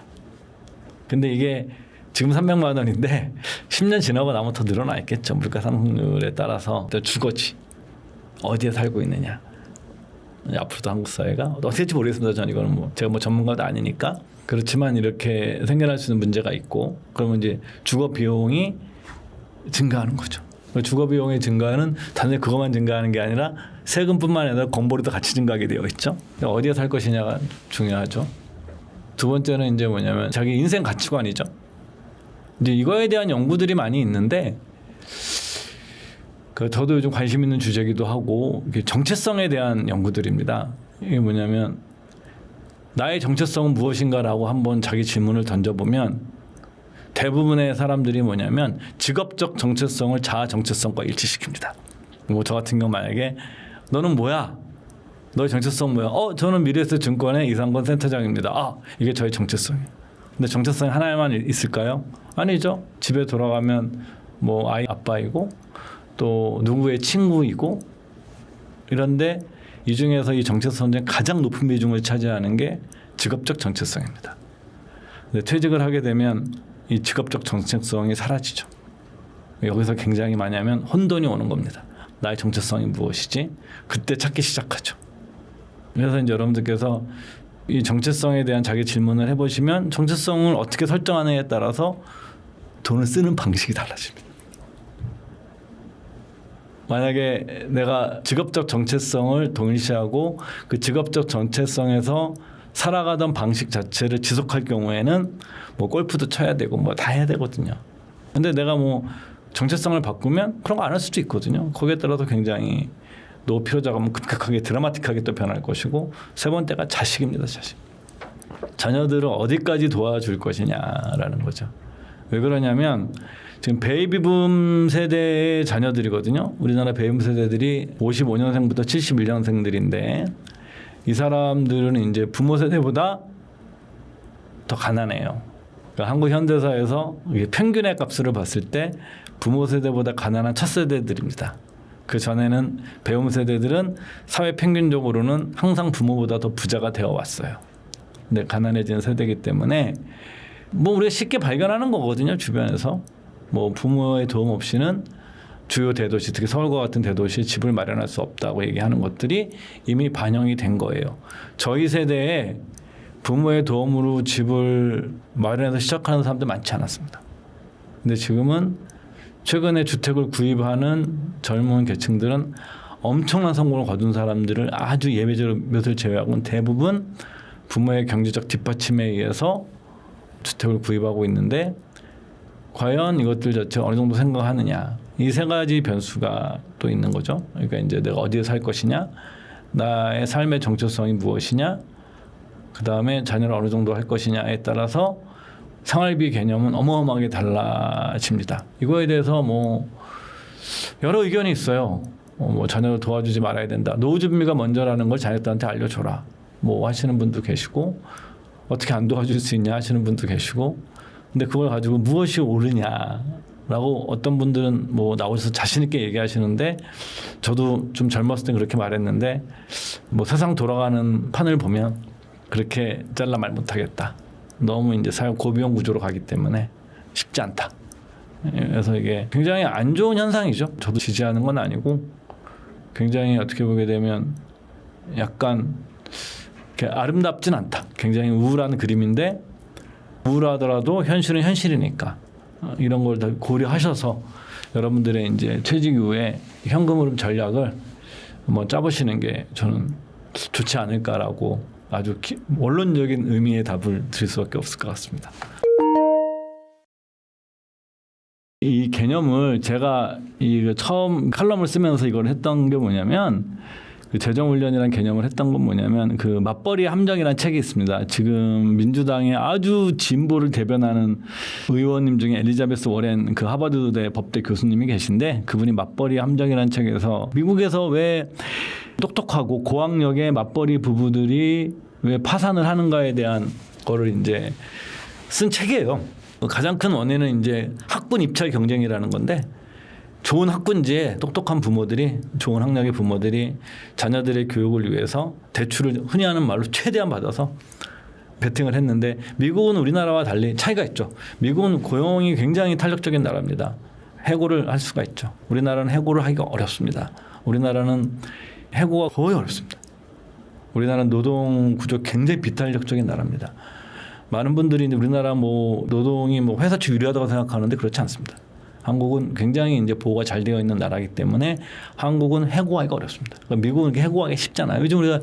근데 이게 지금 300만 원인데 10년 지나고 나면 더 늘어나 있겠죠. 물가 상승률에 따라서. 주거지, 어디에 살고 있느냐, 앞으로도 한국 사회가 어떻게 될지 모르겠습니다. 저는 이거는 뭐 제가 뭐 전문가도 아니니까. 그렇지만 이렇게 생겨날 수 있는 문제가 있고, 그러면 이제 주거 비용이 증가하는 거죠. 주거 비용의 증가는 단순히 그것만 증가하는 게 아니라 세금뿐만 아니라 건보료도 같이 증가하게 되어 있죠. 어디에 살 것이냐가 중요하죠. 두 번째는 이제 뭐냐면 자기 인생 가치관이죠. 이제 이거에 대한 연구들이 많이 있는데, 저도 요즘 관심 있는 주제기도 하고, 이게 정체성에 대한 연구들입니다. 이게 뭐냐면 나의 정체성은 무엇인가라고 한번 자기 질문을 던져보면 대부분의 사람들이 뭐냐면 직업적 정체성을 자아 정체성과 일치시킵니다. 뭐 저 같은 경우 만약에 너는 뭐야? 너의 정체성 뭐야? 저는 미래에셋증권의 이상건 센터장입니다. 이게 저의 정체성이에요. 근데 정체성이 하나만 있을까요? 아니죠. 집에 돌아가면 뭐 아이 아빠이고 또 누구의 친구이고, 이런데 이 중에서 이 정체성 중에 가장 높은 비중을 차지하는 게 직업적 정체성입니다. 근데 퇴직을 하게 되면 이 직업적 정체성이 사라지죠. 여기서 굉장히 많이 하면 혼돈이 오는 겁니다. 나의 정체성이 무엇이지? 그때 찾기 시작하죠. 그래서 이제 여러분들께서 이 정체성에 대한 자기 질문을 해보시면 정체성을 어떻게 설정하느냐에 따라서 돈을 쓰는 방식이 달라집니다. 만약에 내가 직업적 정체성을 동일시하고 그 직업적 정체성에서 살아가던 방식 자체를 지속할 경우에는 뭐 골프도 쳐야 되고 뭐 다 해야 되거든요. 근데 내가 뭐 정체성을 바꾸면 그런 거 안 할 수도 있거든요. 거기에 따라서 굉장히 노후 필요 자금은 급격하게 드라마틱하게 또 변할 것이고 세 번째가 자식입니다. 자식. 자녀들을 어디까지 도와줄 것이냐라는 거죠. 왜 그러냐면 지금 베이비붐 세대의 자녀들이거든요. 우리나라 베이비붐 세대들이 55년생부터 71년생들인데 이 사람들은 이제 부모 세대보다 더 가난해요. 그러니까 한국 현대사에서 평균의 값을 봤을 때 부모 세대보다 가난한 첫 세대들입니다. 그 전에는 배움 세대들은 사회 평균적으로는 항상 부모보다 더 부자가 되어 왔어요. 근데 가난해진 세대이기 때문에 뭐 우리가 쉽게 발견하는 거거든요. 주변에서 뭐 부모의 도움 없이는 주요 대도시, 특히 서울과 같은 대도시 집을 마련할 수 없다고 얘기하는 것들이 이미 반영이 된 거예요. 저희 세대에 부모의 도움으로 집을 마련해서 시작하는 사람들 많지 않았습니다. 근데 지금은 최근에 주택을 구입하는 젊은 계층들은 엄청난 성공을 거둔 사람들을 아주 예외적으로 몇을 제외하고는 대부분 부모의 경제적 뒷받침에 의해서 주택을 구입하고 있는데 과연 이것들 자체가 어느 정도 생각하느냐. 이 세 가지 변수가 또 있는 거죠. 그러니까 이제 내가 어디에 살 것이냐, 나의 삶의 정체성이 무엇이냐, 그 다음에 자녀를 어느 정도 할 것이냐에 따라서 생활비 개념은 어마어마하게 달라집니다. 이거에 대해서 뭐 여러 의견이 있어요. 뭐 자녀를 도와주지 말아야 된다. 노후 준비가 먼저라는 걸 자녀들한테 알려줘라. 뭐 하시는 분도 계시고 어떻게 안 도와줄 수 있냐 하시는 분도 계시고 근데 그걸 가지고 무엇이 옳으냐라고 어떤 분들은 뭐 나오셔서 자신 있게 얘기하시는데 저도 좀 젊었을 때 그렇게 말했는데 뭐 세상 돌아가는 판을 보면 그렇게 잘라 말 못하겠다. 너무 이제 사회 고비용 구조로 가기 때문에 쉽지 않다. 그래서 이게 굉장히 안 좋은 현상이죠. 저도 지지하는 건 아니고 굉장히 어떻게 보게 되면 약간 아름답진 않다. 굉장히 우울한 그림인데 우울하더라도 현실은 현실이니까 이런 걸 다 고려하셔서 여러분들의 이제 퇴직 이후에 현금 흐름 전략을 한번 짜보시는 게 저는 좋지 않을까라고 아주 원론적인 의미의 답을 드릴 수밖에 없을 것 같습니다. 이 개념을 제가 이 처음 칼럼을 쓰면서 이걸 했던 게 뭐냐면 그 재정훈련이라는 개념을 했던 건 뭐냐면 그 맞벌이 함정이라는 책이 있습니다. 지금 민주당의 아주 진보를 대변하는 의원님 중에 엘리자베스 워렌 그 하버드대 법대 교수님이 계신데 그분이 맞벌이 함정이라는 책에서 미국에서 왜 똑똑하고 고학력의 맞벌이 부부들이 왜 파산을 하는가에 대한 거를 이제 쓴 책이에요. 가장 큰 원인은 이제 학군 입찰 경쟁이라는 건데 좋은 학군지에 똑똑한 부모들이 좋은 학력의 부모들이 자녀들의 교육을 위해서 대출을 흔히 하는 말로 최대한 받아서 베팅을 했는데 미국은 우리나라와 달리 차이가 있죠. 미국은 고용이 굉장히 탄력적인 나라입니다. 해고를 할 수가 있죠. 우리나라는 해고를 하기가 어렵습니다. 우리나라는 해고가 거의 어렵습니다. 우리나라는 노동 구조 굉장히 비탄력적인 나라입니다. 많은 분들이 우리나라 뭐 노동이 뭐 회사 측 유리하다고 생각하는데 그렇지 않습니다. 한국은 굉장히 이제 보호가 잘 되어 있는 나라이기 때문에 한국은 해고하기가 어렵습니다. 그러니까 미국은 이렇게 해고하기 쉽잖아요. 요즘 우리가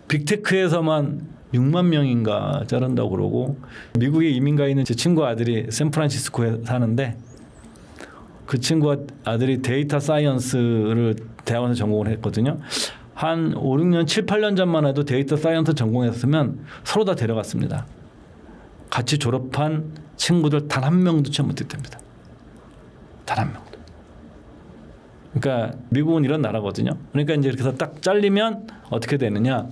빅테크에서만 6만 명인가 자른다고 그러고 미국에 이민 가 있는 제 친구 아들이 샌프란시스코에 사는데 그 친구 아들이 데이터 사이언스를 대학원에서 전공을 했거든요. 한 5, 6년, 7, 8년 전만 해도 데이터 사이언스 전공했으면 서로 다 데려갔습니다. 같이 졸업한 친구들 단 한 명도 채 못했답니다. 단 한 명도. 그러니까 미국은 이런 나라거든요. 그러니까 이제 이렇게 해서 딱 잘리면 어떻게 되느냐?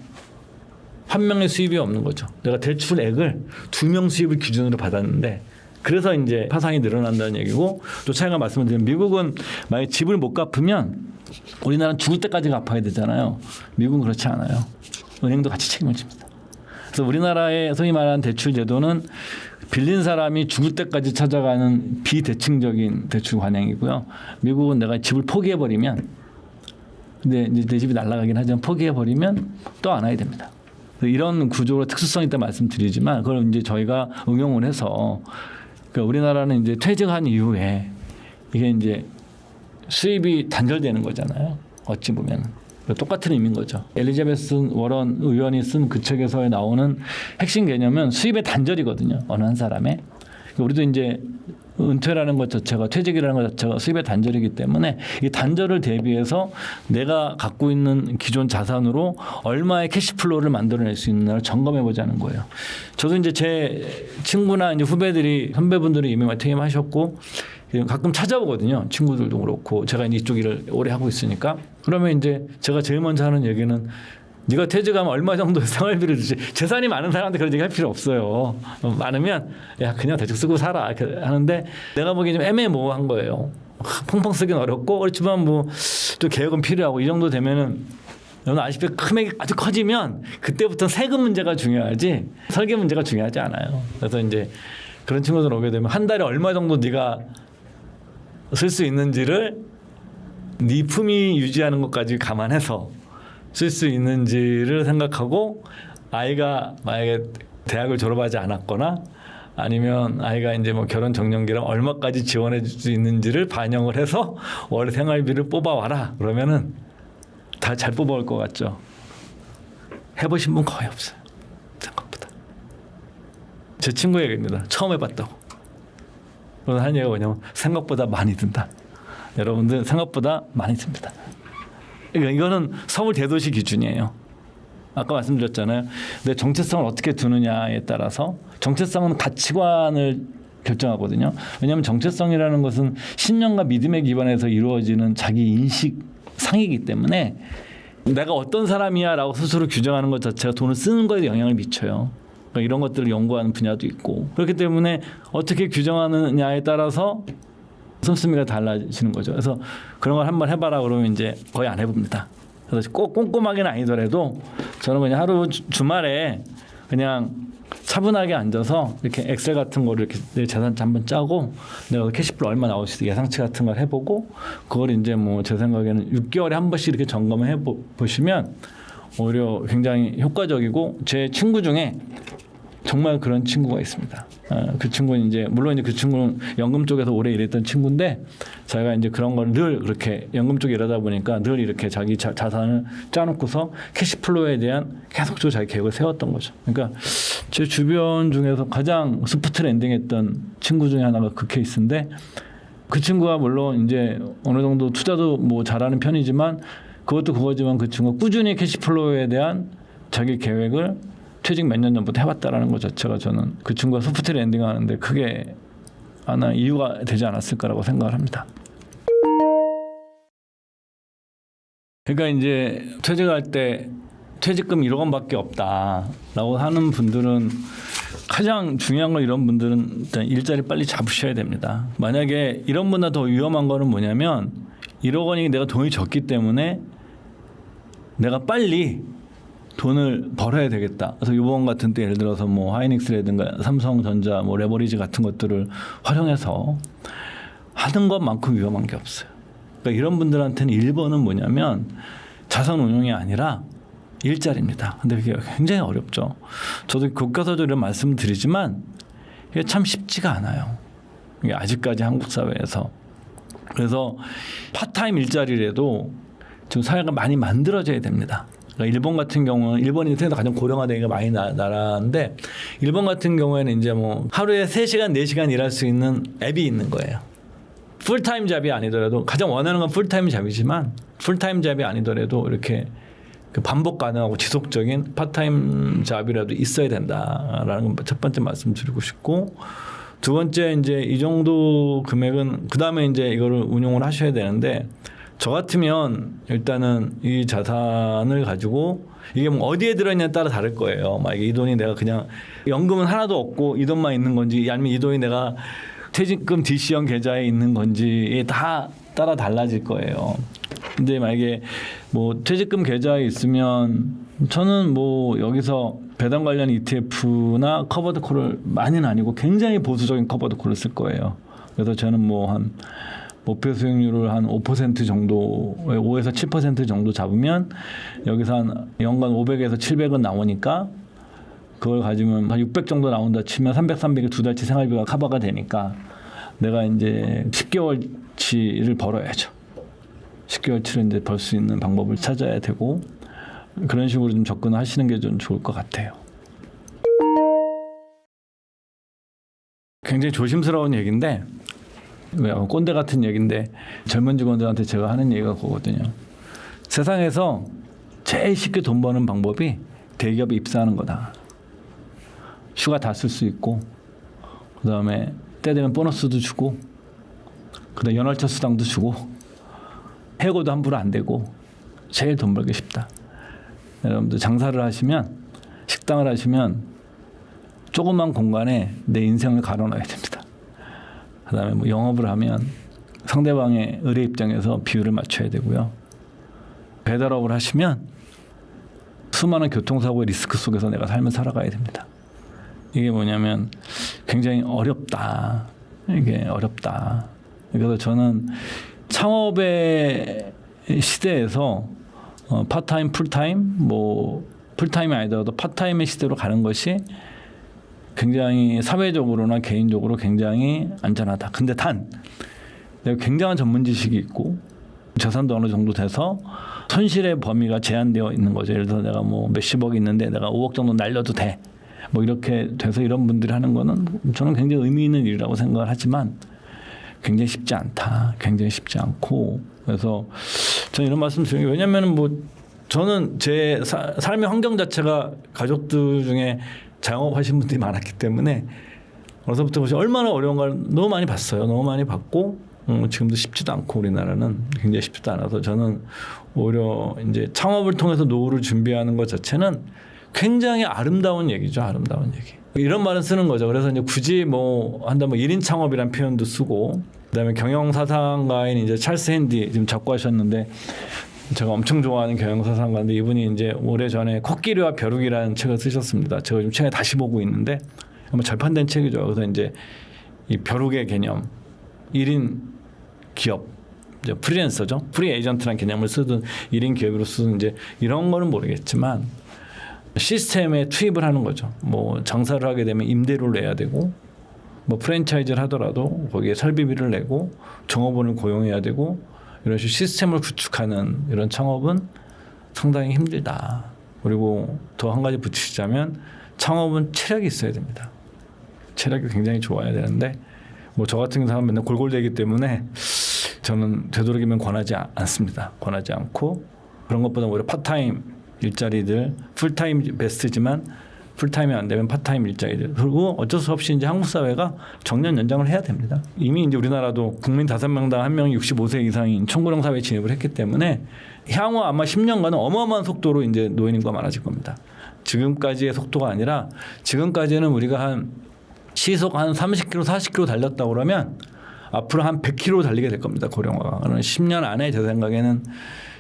한 명의 수입이 없는 거죠. 내가 대출액을 2명 수입을 기준으로 받았는데 그래서 이제 파산이 늘어난다는 얘기고 또 차이가 말씀드리면 미국은 만약 집을 못 갚으면 우리나라는 죽을 때까지 갚아야 되잖아요. 미국은 그렇지 않아요. 은행도 같이 책임을 집니다. 그래서 우리나라의 소위 말하는 대출 제도는 빌린 사람이 죽을 때까지 찾아가는 비대칭적인 대출 관행이고요. 미국은 내가 집을 포기해버리면 근데 이제 내 집이 날아가긴 하지만 포기해버리면 또 안 와야 됩니다. 이런 구조로 특수성이 있다 말씀드리지만 그걸 이제 저희가 응용을 해서 그러니까 우리나라는 이제 퇴직한 이후에 이게 이제 수입이 단절되는 거잖아요. 어찌 보면. 똑같은 의미인 거죠. 엘리자베스 워런 의원이 쓴 그 책에서 나오는 핵심 개념은 수입의 단절이거든요. 어느 한 사람의. 우리도 이제 은퇴라는 것 자체가 퇴직이라는 것 자체가 수입의 단절이기 때문에 이 단절을 대비해서 내가 갖고 있는 기존 자산으로 얼마의 캐시플로우를 만들어낼 수 있느냐를 점검해 보자는 거예요. 저도 이제 제 친구나 이제 후배들이 선배분들이 이미 퇴임하셨고 가끔 찾아오거든요. 친구들도 그렇고 제가 이쪽 일을 오래 하고 있으니까 그러면 이제 제가 제일 먼저 하는 얘기는 네가 퇴직하면 얼마 정도 생활비를 주지. 재산이 많은 사람한테 그런 얘기 할 필요 없어요. 많으면 야 그냥 대충 쓰고 살아 이렇게 하는데 내가 보기엔 좀 애매모호한 거예요. 펑펑 쓰긴 어렵고 그렇지만 뭐 또 개혁은 필요하고 이 정도 되면은 여러분 아시다시피 금액이 아주 커지면 그때부터 세금 문제가 중요하지 설계 문제가 중요하지 않아요. 그래서 이제 그런 친구들 오게 되면 한 달에 얼마 정도 네가 쓸 수 있는지를 네 품위 유지하는 것까지 감안해서 쓸 수 있는지를 생각하고 아이가 만약에 대학을 졸업하지 않았거나 아니면 아이가 이제 뭐 결혼 정년기랑 얼마까지 지원해 줄 수 있는지를 반영을 해서 월 생활비를 뽑아와라. 그러면은 다 잘 뽑아올 것 같죠. 해보신 분 거의 없어요. 생각보다. 제 친구 얘기입니다. 처음 해봤다고. 그래서 한 얘기가 뭐냐면 생각보다 많이 든다. 여러분들 생각보다 많이 듭니다. 그러니까 이거는 서울 대도시 기준이에요. 아까 말씀드렸잖아요. 내 정체성을 어떻게 두느냐에 따라서 정체성은 가치관을 결정하거든요. 왜냐하면 정체성이라는 것은 신념과 믿음에 기반해서 이루어지는 자기 인식 상이기 때문에 내가 어떤 사람이야라고 스스로 규정하는 것 자체가 돈을 쓰는 거에 영향을 미쳐요. 그러니까 이런 것들을 연구하는 분야도 있고 그렇기 때문에 어떻게 규정하느냐에 따라서 씀씀이가 달라지는 거죠. 그래서 그런 걸 한번 해봐라 그러면 이제 거의 안 해봅니다. 그래서 꼭 꼼꼼하게는 아니더라도 저는 그냥 하루 주말에 그냥 차분하게 앉아서 이렇게 엑셀 같은 거를 이렇게 내 자산 한번 짜고 내가 캐시플로 얼마 나올지 예상치 같은 걸 해보고 그걸 이제 뭐 제 생각에는 6개월에 한 번씩 이렇게 점검을 해보시면 오히려 굉장히 효과적이고 제 친구 중에 정말 그런 친구가 있습니다. 그 친구는 이제 물론 이제 그 친구는 연금 쪽에서 오래 일했던 친구인데 제가 이제 그런 걸 늘 그렇게 연금 쪽에 일하다 보니까 늘 이렇게 자기 자산을 짜놓고서 캐시플로우에 대한 계속적으로 자기 계획을 세웠던 거죠. 그러니까 제 주변 중에서 가장 소프트 랜딩했던 친구 중에 하나가 그 케이스인데 그 친구가 물론 이제 어느 정도 투자도 뭐 잘하는 편이지만 그것도 그거지만 그 친구가 꾸준히 캐시플로우에 대한 자기 계획을 퇴직 몇 년 전부터 해왔다라는 것 자체가 저는 그 친구가 소프트 랜딩 하는데 크게 하나 이유가 되지 않았을까라고 생각을 합니다. 그러니까 이제 퇴직할 때 퇴직금 1억 원밖에 없다라고 하는 분들은 가장 중요한 건 이런 분들은 일단 일자리 빨리 잡으셔야 됩니다. 만약에 이런 분보다 더 위험한 거는 뭐냐면 1억 원이 내가 돈이 적기 때문에 내가 빨리 돈을 벌어야 되겠다. 그래서 이번 같은 때 예를 들어서 뭐 하이닉스라든가 삼성전자, 뭐 레버리지 같은 것들을 활용해서 하는 것만큼 위험한 게 없어요. 그러니까 이런 분들한테는 1번은 뭐냐면 자산 운용이 아니라 일자리입니다. 근데 그게 굉장히 어렵죠. 저도 교과서적으로 이런 말씀을 드리지만 이게 참 쉽지가 않아요. 이게 아직까지 한국 사회에서. 그래서 파타임 일자리라도 지금 사회가 많이 만들어져야 됩니다. 그러니까 일본 같은 경우는 일본이 세계에서 가장 고령화되기가 많이 나라인데 일본 같은 경우에는 이제 뭐 하루에 3시간, 4시간 일할 수 있는 앱이 있는 거예요. 풀타임 잡이 아니더라도 가장 원하는 건 풀타임 잡이지만 풀타임 잡이 아니더라도 이렇게 그 반복 가능하고 지속적인 파타임 잡이라도 있어야 된다라는 건 첫 번째 말씀드리고 싶고 두 번째 이제 이 정도 금액은 그 다음에 이제 이거를 운용을 하셔야 되는데 저 같으면 일단은 이 자산을 가지고 이게 뭐 어디에 들어있냐에 따라 다를 거예요. 만약에 이 돈이 내가 그냥 연금은 하나도 없고 이 돈만 있는 건지 아니면 이 돈이 내가 퇴직금 DC형 계좌에 있는 건지 다 따라 달라질 거예요. 근데 만약에 뭐 퇴직금 계좌에 있으면 저는 뭐 여기서 배당 관련 ETF나 커버드 콜을 많이는 아니고 굉장히 보수적인 커버드 콜을 쓸 거예요. 그래서 저는 뭐 한 목표 수익률을 한 5% 정도, 5에서 7% 정도 잡으면 여기서 한 연간 500에서 700은 나오니까 그걸 가지면 한 600 정도 나온다 치면 300, 300에 두 달치 생활비가 커버가 되니까 내가 이제 10개월치를 벌어야죠. 10개월치를 이제 벌 수 있는 방법을 찾아야 되고 그런 식으로 좀 접근하시는 게 좀 좋을 것 같아요. 굉장히 조심스러운 얘기인데 꼰대 같은 얘기인데 젊은 직원들한테 제가 하는 얘기가 그거거든요. 세상에서 제일 쉽게 돈 버는 방법이 대기업에 입사하는 거다. 휴가 다 쓸 수 있고 그다음에 때 되면 보너스도 주고 그다음에 연월차 수당도 주고 해고도 함부로 안 되고 제일 돈 벌기 쉽다. 여러분들 장사를 하시면 식당을 하시면 조그만 공간에 내 인생을 가둬놔야 됩니다. 그다음에 뭐 영업을 하면 상대방의 의뢰 입장에서 비율을 맞춰야 되고요. 배달업을 하시면 수많은 교통사고의 리스크 속에서 내가 삶을 살아가야 됩니다. 이게 뭐냐면 굉장히 어렵다. 이게 어렵다. 그래서 저는 창업의 시대에서 파타임, 풀타임, 뭐 풀타임이 아니더라도 파타임의 시대로 가는 것이 굉장히 사회적으로나 개인적으로 굉장히 안전하다. 근데 단 내가 굉장한 전문 지식이 있고 재산도 어느 정도 돼서 손실의 범위가 제한되어 있는 거죠. 예를 들어 내가 뭐 몇십억이 있는데 내가 5억 정도 날려도 돼. 뭐 이렇게 돼서 이런 분들이 하는 거는 저는 굉장히 의미 있는 일이라고 생각을 하지만 굉장히 쉽지 않다. 굉장히 쉽지 않고 그래서 저는 이런 말씀 드리는 게 왜냐하면 뭐 저는 제 삶의 환경 자체가 가족들 중에 자영업하신 분들이 많았기 때문에 어려서부터 얼마나 어려운 걸 너무 많이 봤어요. 너무 많이 봤고 지금도 쉽지도 않고 우리나라는 굉장히 쉽지도 않아서 저는 오히려 이제 창업을 통해서 노후를 준비하는 것 자체는 굉장히 아름다운 얘기죠. 아름다운 얘기. 이런 말은 쓰는 거죠. 그래서 이제 굳이 뭐 한다면 1인 창업이란 표현도 쓰고 그다음에 경영사상가인 이제 찰스 핸디 지금 작고하셨는데 제가 엄청 좋아하는 경영사상가인데 이분이 이제 오래전에 코끼리와 벼룩이라는 책을 쓰셨습니다. 제가 지금 최근에 다시 보고 있는데 한번 절판된 책이죠. 그래서 이제 이 벼룩의 개념, 1인 기업, 이제 프리랜서죠. 프리 에이전트라는 개념을 쓰든 1인 기업으로 쓰든 이제 이런 거는 모르겠지만 시스템에 투입을 하는 거죠. 뭐 장사를 하게 되면 임대료를 내야 되고 뭐 프랜차이즈를 하더라도 거기에 설비비를 내고 종업원을 고용해야 되고 이런 식으로 시스템을 구축하는 이런 창업은 상당히 힘들다. 그리고 더 한 가지 붙이자면 창업은 체력이 있어야 됩니다. 체력이 굉장히 좋아야 되는데 뭐 저 같은 사람 맨날 골골대기 때문에 저는 되도록이면 권하지 않습니다. 권하지 않고 그런 것보다 오히려 파타임 일자리들 풀타임 베스트지만 풀타임이 안 되면 파타임 일자리들 그리고 어쩔 수 없이 이제 한국 사회가 정년 연장을 해야 됩니다. 이미 이제 우리나라도 국민 5명당 1명이 65세 이상인 청구령 사회에 진입을 했기 때문에 향후 아마 10년간은 어마어마한 속도로 이제 노인 인구가 많아질 겁니다. 지금까지의 속도가 아니라 지금까지는 우리가 한 시속 한 30km, 40km 달렸다고 그러면 앞으로 한 100km 달리게 될 겁니다. 고령화가. 그러면 10년 안에 제 생각에는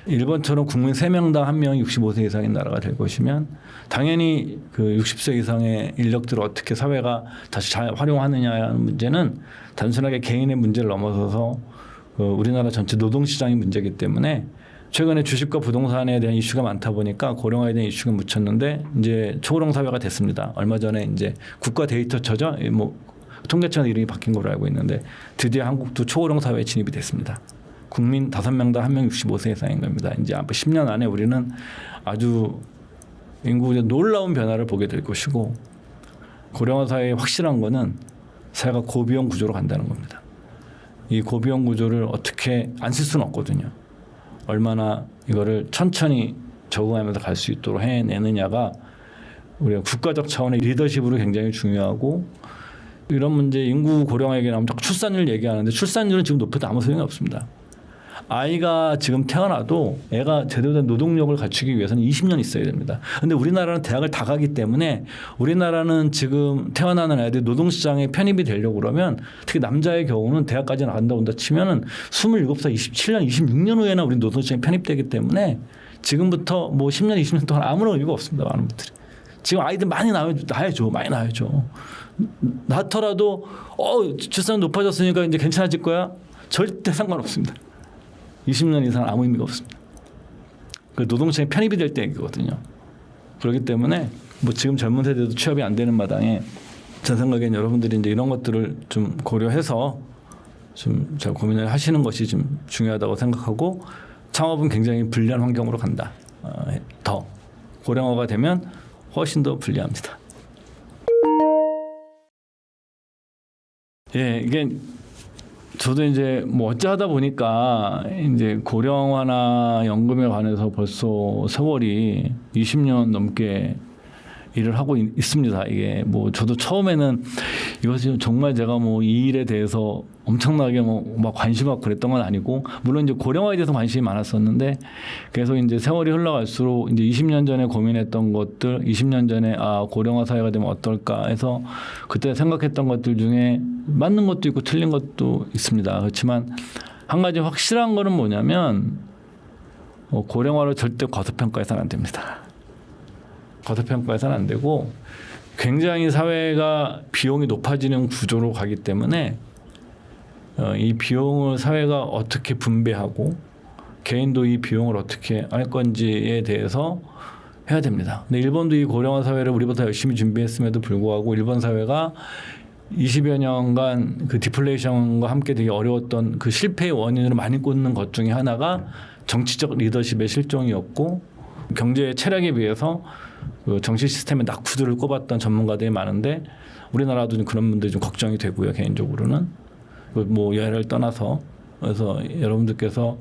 일본처럼 국민 3명당 1명이 65세 이상인 나라가 될 것이면 당연히 그 60세 이상의 인력들을 어떻게 사회가 다시 잘 활용하느냐는 문제는 단순하게 개인의 문제를 넘어서서 우리나라 전체 노동시장의 문제이기 때문에 최근에 주식과 부동산에 대한 이슈가 많다 보니까 고령화에 대한 이슈가 묻혔는데 이제 초고령 사회가 됐습니다. 얼마 전에 이제 국가 데이터처죠. 뭐 통계청 이름이 바뀐 걸로 알고 있는데 드디어 한국도 초고령 사회에 진입이 됐습니다. 국민 5명당 1명 65세 이상인 겁니다. 이제 앞으로 10년 안에 우리는 아주 인구의 놀라운 변화를 보게 될 것이고 고령화 사회의 확실한 거는 사회가 고비용 구조로 간다는 겁니다. 이 고비용 구조를 어떻게 안 쓸 수는 없거든요. 얼마나 이거를 천천히 적응하면서 갈 수 있도록 해내느냐가 우리가 국가적 차원의 리더십으로 굉장히 중요하고 이런 문제 인구 고령화 얘기 나오면 출산율 얘기하는데 출산율은 지금 높여도 아무 소용이 없습니다. 아이가 지금 태어나도 애가 제대로 된 노동력을 갖추기 위해서는 20년 있어야 됩니다. 그런데 우리나라는 대학을 다 가기 때문에 우리나라는 지금 태어나는 아이들이 노동시장에 편입이 되려고 그러면 특히 남자의 경우는 대학까지 나간다고 한다 치면은 27살, 27년, 26년 후에나 우리 노동시장에 편입되기 때문에 지금부터 뭐 10년, 20년 동안 아무런 의미가 없습니다. 많은 분들이. 지금 아이들 많이 낳아야죠. 많이 낳아야죠. 낳더라도 출산 높아졌으니까 이제 괜찮아질 거야? 절대 상관없습니다. 20년 이상 아무 의미가 없습니다. 그 노동시장에 편입이 될 때 얘기거든요. 그렇기 때문에 뭐 지금 젊은 세대도 취업이 안 되는 마당에 제 생각엔 여러분들이 이제 이런 것들을 좀 고려해서 좀 잘 고민을 하시는 것이 좀 중요하다고 생각하고 창업은 굉장히 불리한 환경으로 간다. 더 고령화가 되면 훨씬 더 불리합니다. 예, 이게 저도 이제 뭐 어찌하다 보니까 이제 고령화나 연금에 관해서 벌써 세월이 20년 넘게 일을 하고 있습니다. 이게 뭐 저도 처음에는 이것이 정말 제가 뭐 이 일에 대해서 엄청나게 뭐 막 관심 갖고 그랬던 건 아니고, 물론 이제 고령화에 대해서 관심이 많았었는데 계속 이제 세월이 흘러갈수록 이제 20년 전에 고민했던 것들, 20년 전에 고령화 사회가 되면 어떨까 해서 그때 생각했던 것들 중에 맞는 것도 있고 틀린 것도 있습니다. 그렇지만 한 가지 확실한 거는 뭐냐면 고령화를 절대 과소평가해서는 안 됩니다. 과소평가해서는 안 되고, 굉장히 사회가 비용이 높아지는 구조로 가기 때문에 이 비용을 사회가 어떻게 분배하고 개인도 이 비용을 어떻게 할 건지에 대해서 해야 됩니다. 근데 일본도 이 고령화 사회를 우리보다 열심히 준비했음에도 불구하고 일본 사회가 20여 년간 그 디플레이션과 함께 되게 어려웠던 그 실패의 원인으로 많이 꼽는 것 중에 하나가 정치적 리더십의 실종이었고, 경제 체력에 비해서 그 정치 시스템의 낙후들을 꼽았던 전문가들이 많은데 우리나라도 좀 그런 분들이 좀 걱정이 되고요. 개인적으로는 뭐 여야를 떠나서. 그래서 여러분들께서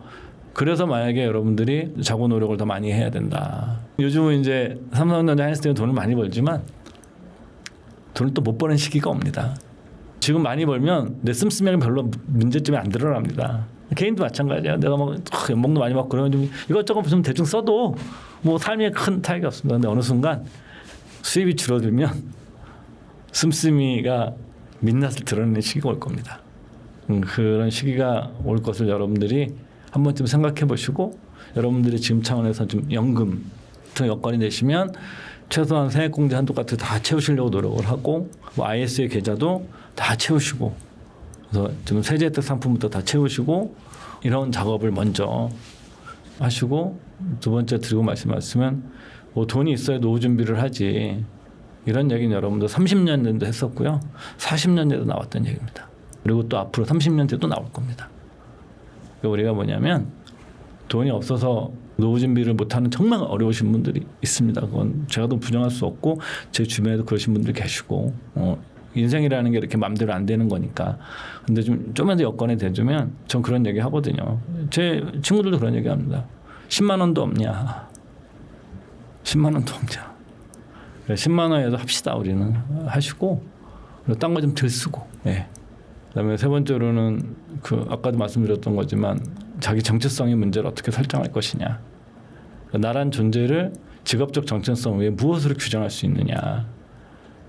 그래서 만약에 여러분들이 자고 노력을 더 많이 해야 된다. 요즘은 이제 삼성전자 하이닉스 돈을 많이 벌지만 돈을 또 못 버는 시기가 옵니다. 지금 많이 벌면 내 씀씀이랑 별로 문제점이 안 드러납니다. 개인도 마찬가지야. 내가 막 연봉도 많이 받고 그러면 좀 이것저것 좀 대충 써도 뭐 삶에 큰 타격이 없습니다. 근데 어느 순간 수입이 줄어들면 씀씀이가 민낯을 드러내는 시기가 올 겁니다. 그런 시기가 올 것을 여러분들이 한 번쯤 생각해 보시고, 여러분들이 지금 차원에서 좀 연금 같은 여건이 되시면 최소한 세액공제 한도 같은 거 다 채우시려고 노력을 하고, 뭐 IS의 계좌도 다 채우시고, 그래서 지금 세제 혜택 상품부터 다 채우시고 이런 작업을 먼저 하시고, 두 번째 드리고 말씀하시면 뭐 돈이 있어야 노후 준비를 하지, 이런 얘기는 여러분들 30년 전도 했었고요. 40년 전에도 나왔던 얘기입니다. 그리고 또 앞으로 30년 뒤도 나올 겁니다. 우리가 뭐냐면 돈이 없어서 노후 준비를 못하는 정말 어려우신 분들이 있습니다. 그건 제가도 부정할 수 없고 제 주변에도 그러신 분들 계시고, 인생이라는 게 이렇게 마음대로 안 되는 거니까. 근데 좀만 더 여건이 돼주면 전 그런 얘기 하거든요. 제 친구들도 그런 얘기 합니다. 10만 원도 없냐. 10만 원도 없냐. 10만 원에도 합시다. 우리는 하시고, 딴 거 좀 덜 쓰고. 예. 그다음에 세 번째로는 그 아까도 말씀드렸던 거지만 자기 정체성의 문제를 어떻게 설정할 것이냐. 나란 존재를 직업적 정체성 외에 무엇으로 규정할 수 있느냐.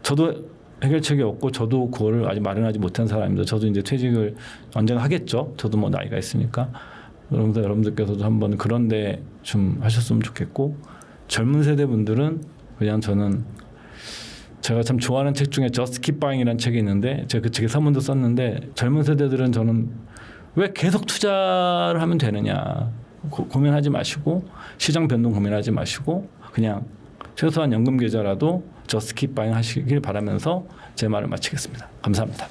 저도 해결책이 없고 저도 그거를 아직 마련하지 못한 사람입니다. 저도 이제 퇴직을 언젠가 하겠죠. 저도 뭐 나이가 있으니까. 그러면서 여러분들께서도 한번 그런데 좀 하셨으면 좋겠고, 젊은 세대 분들은 그냥 저는 제가 참 좋아하는 책 중에 Just Keep Buying이라는 책이 있는데 제가 그 책에 서문도 썼는데, 젊은 세대들은 저는 왜 계속 투자를 하면 되느냐 고민하지 마시고, 시장 변동 고민하지 마시고 그냥 최소한 연금 계좌라도 Just Keep Buying 하시길 바라면서 제 말을 마치겠습니다. 감사합니다.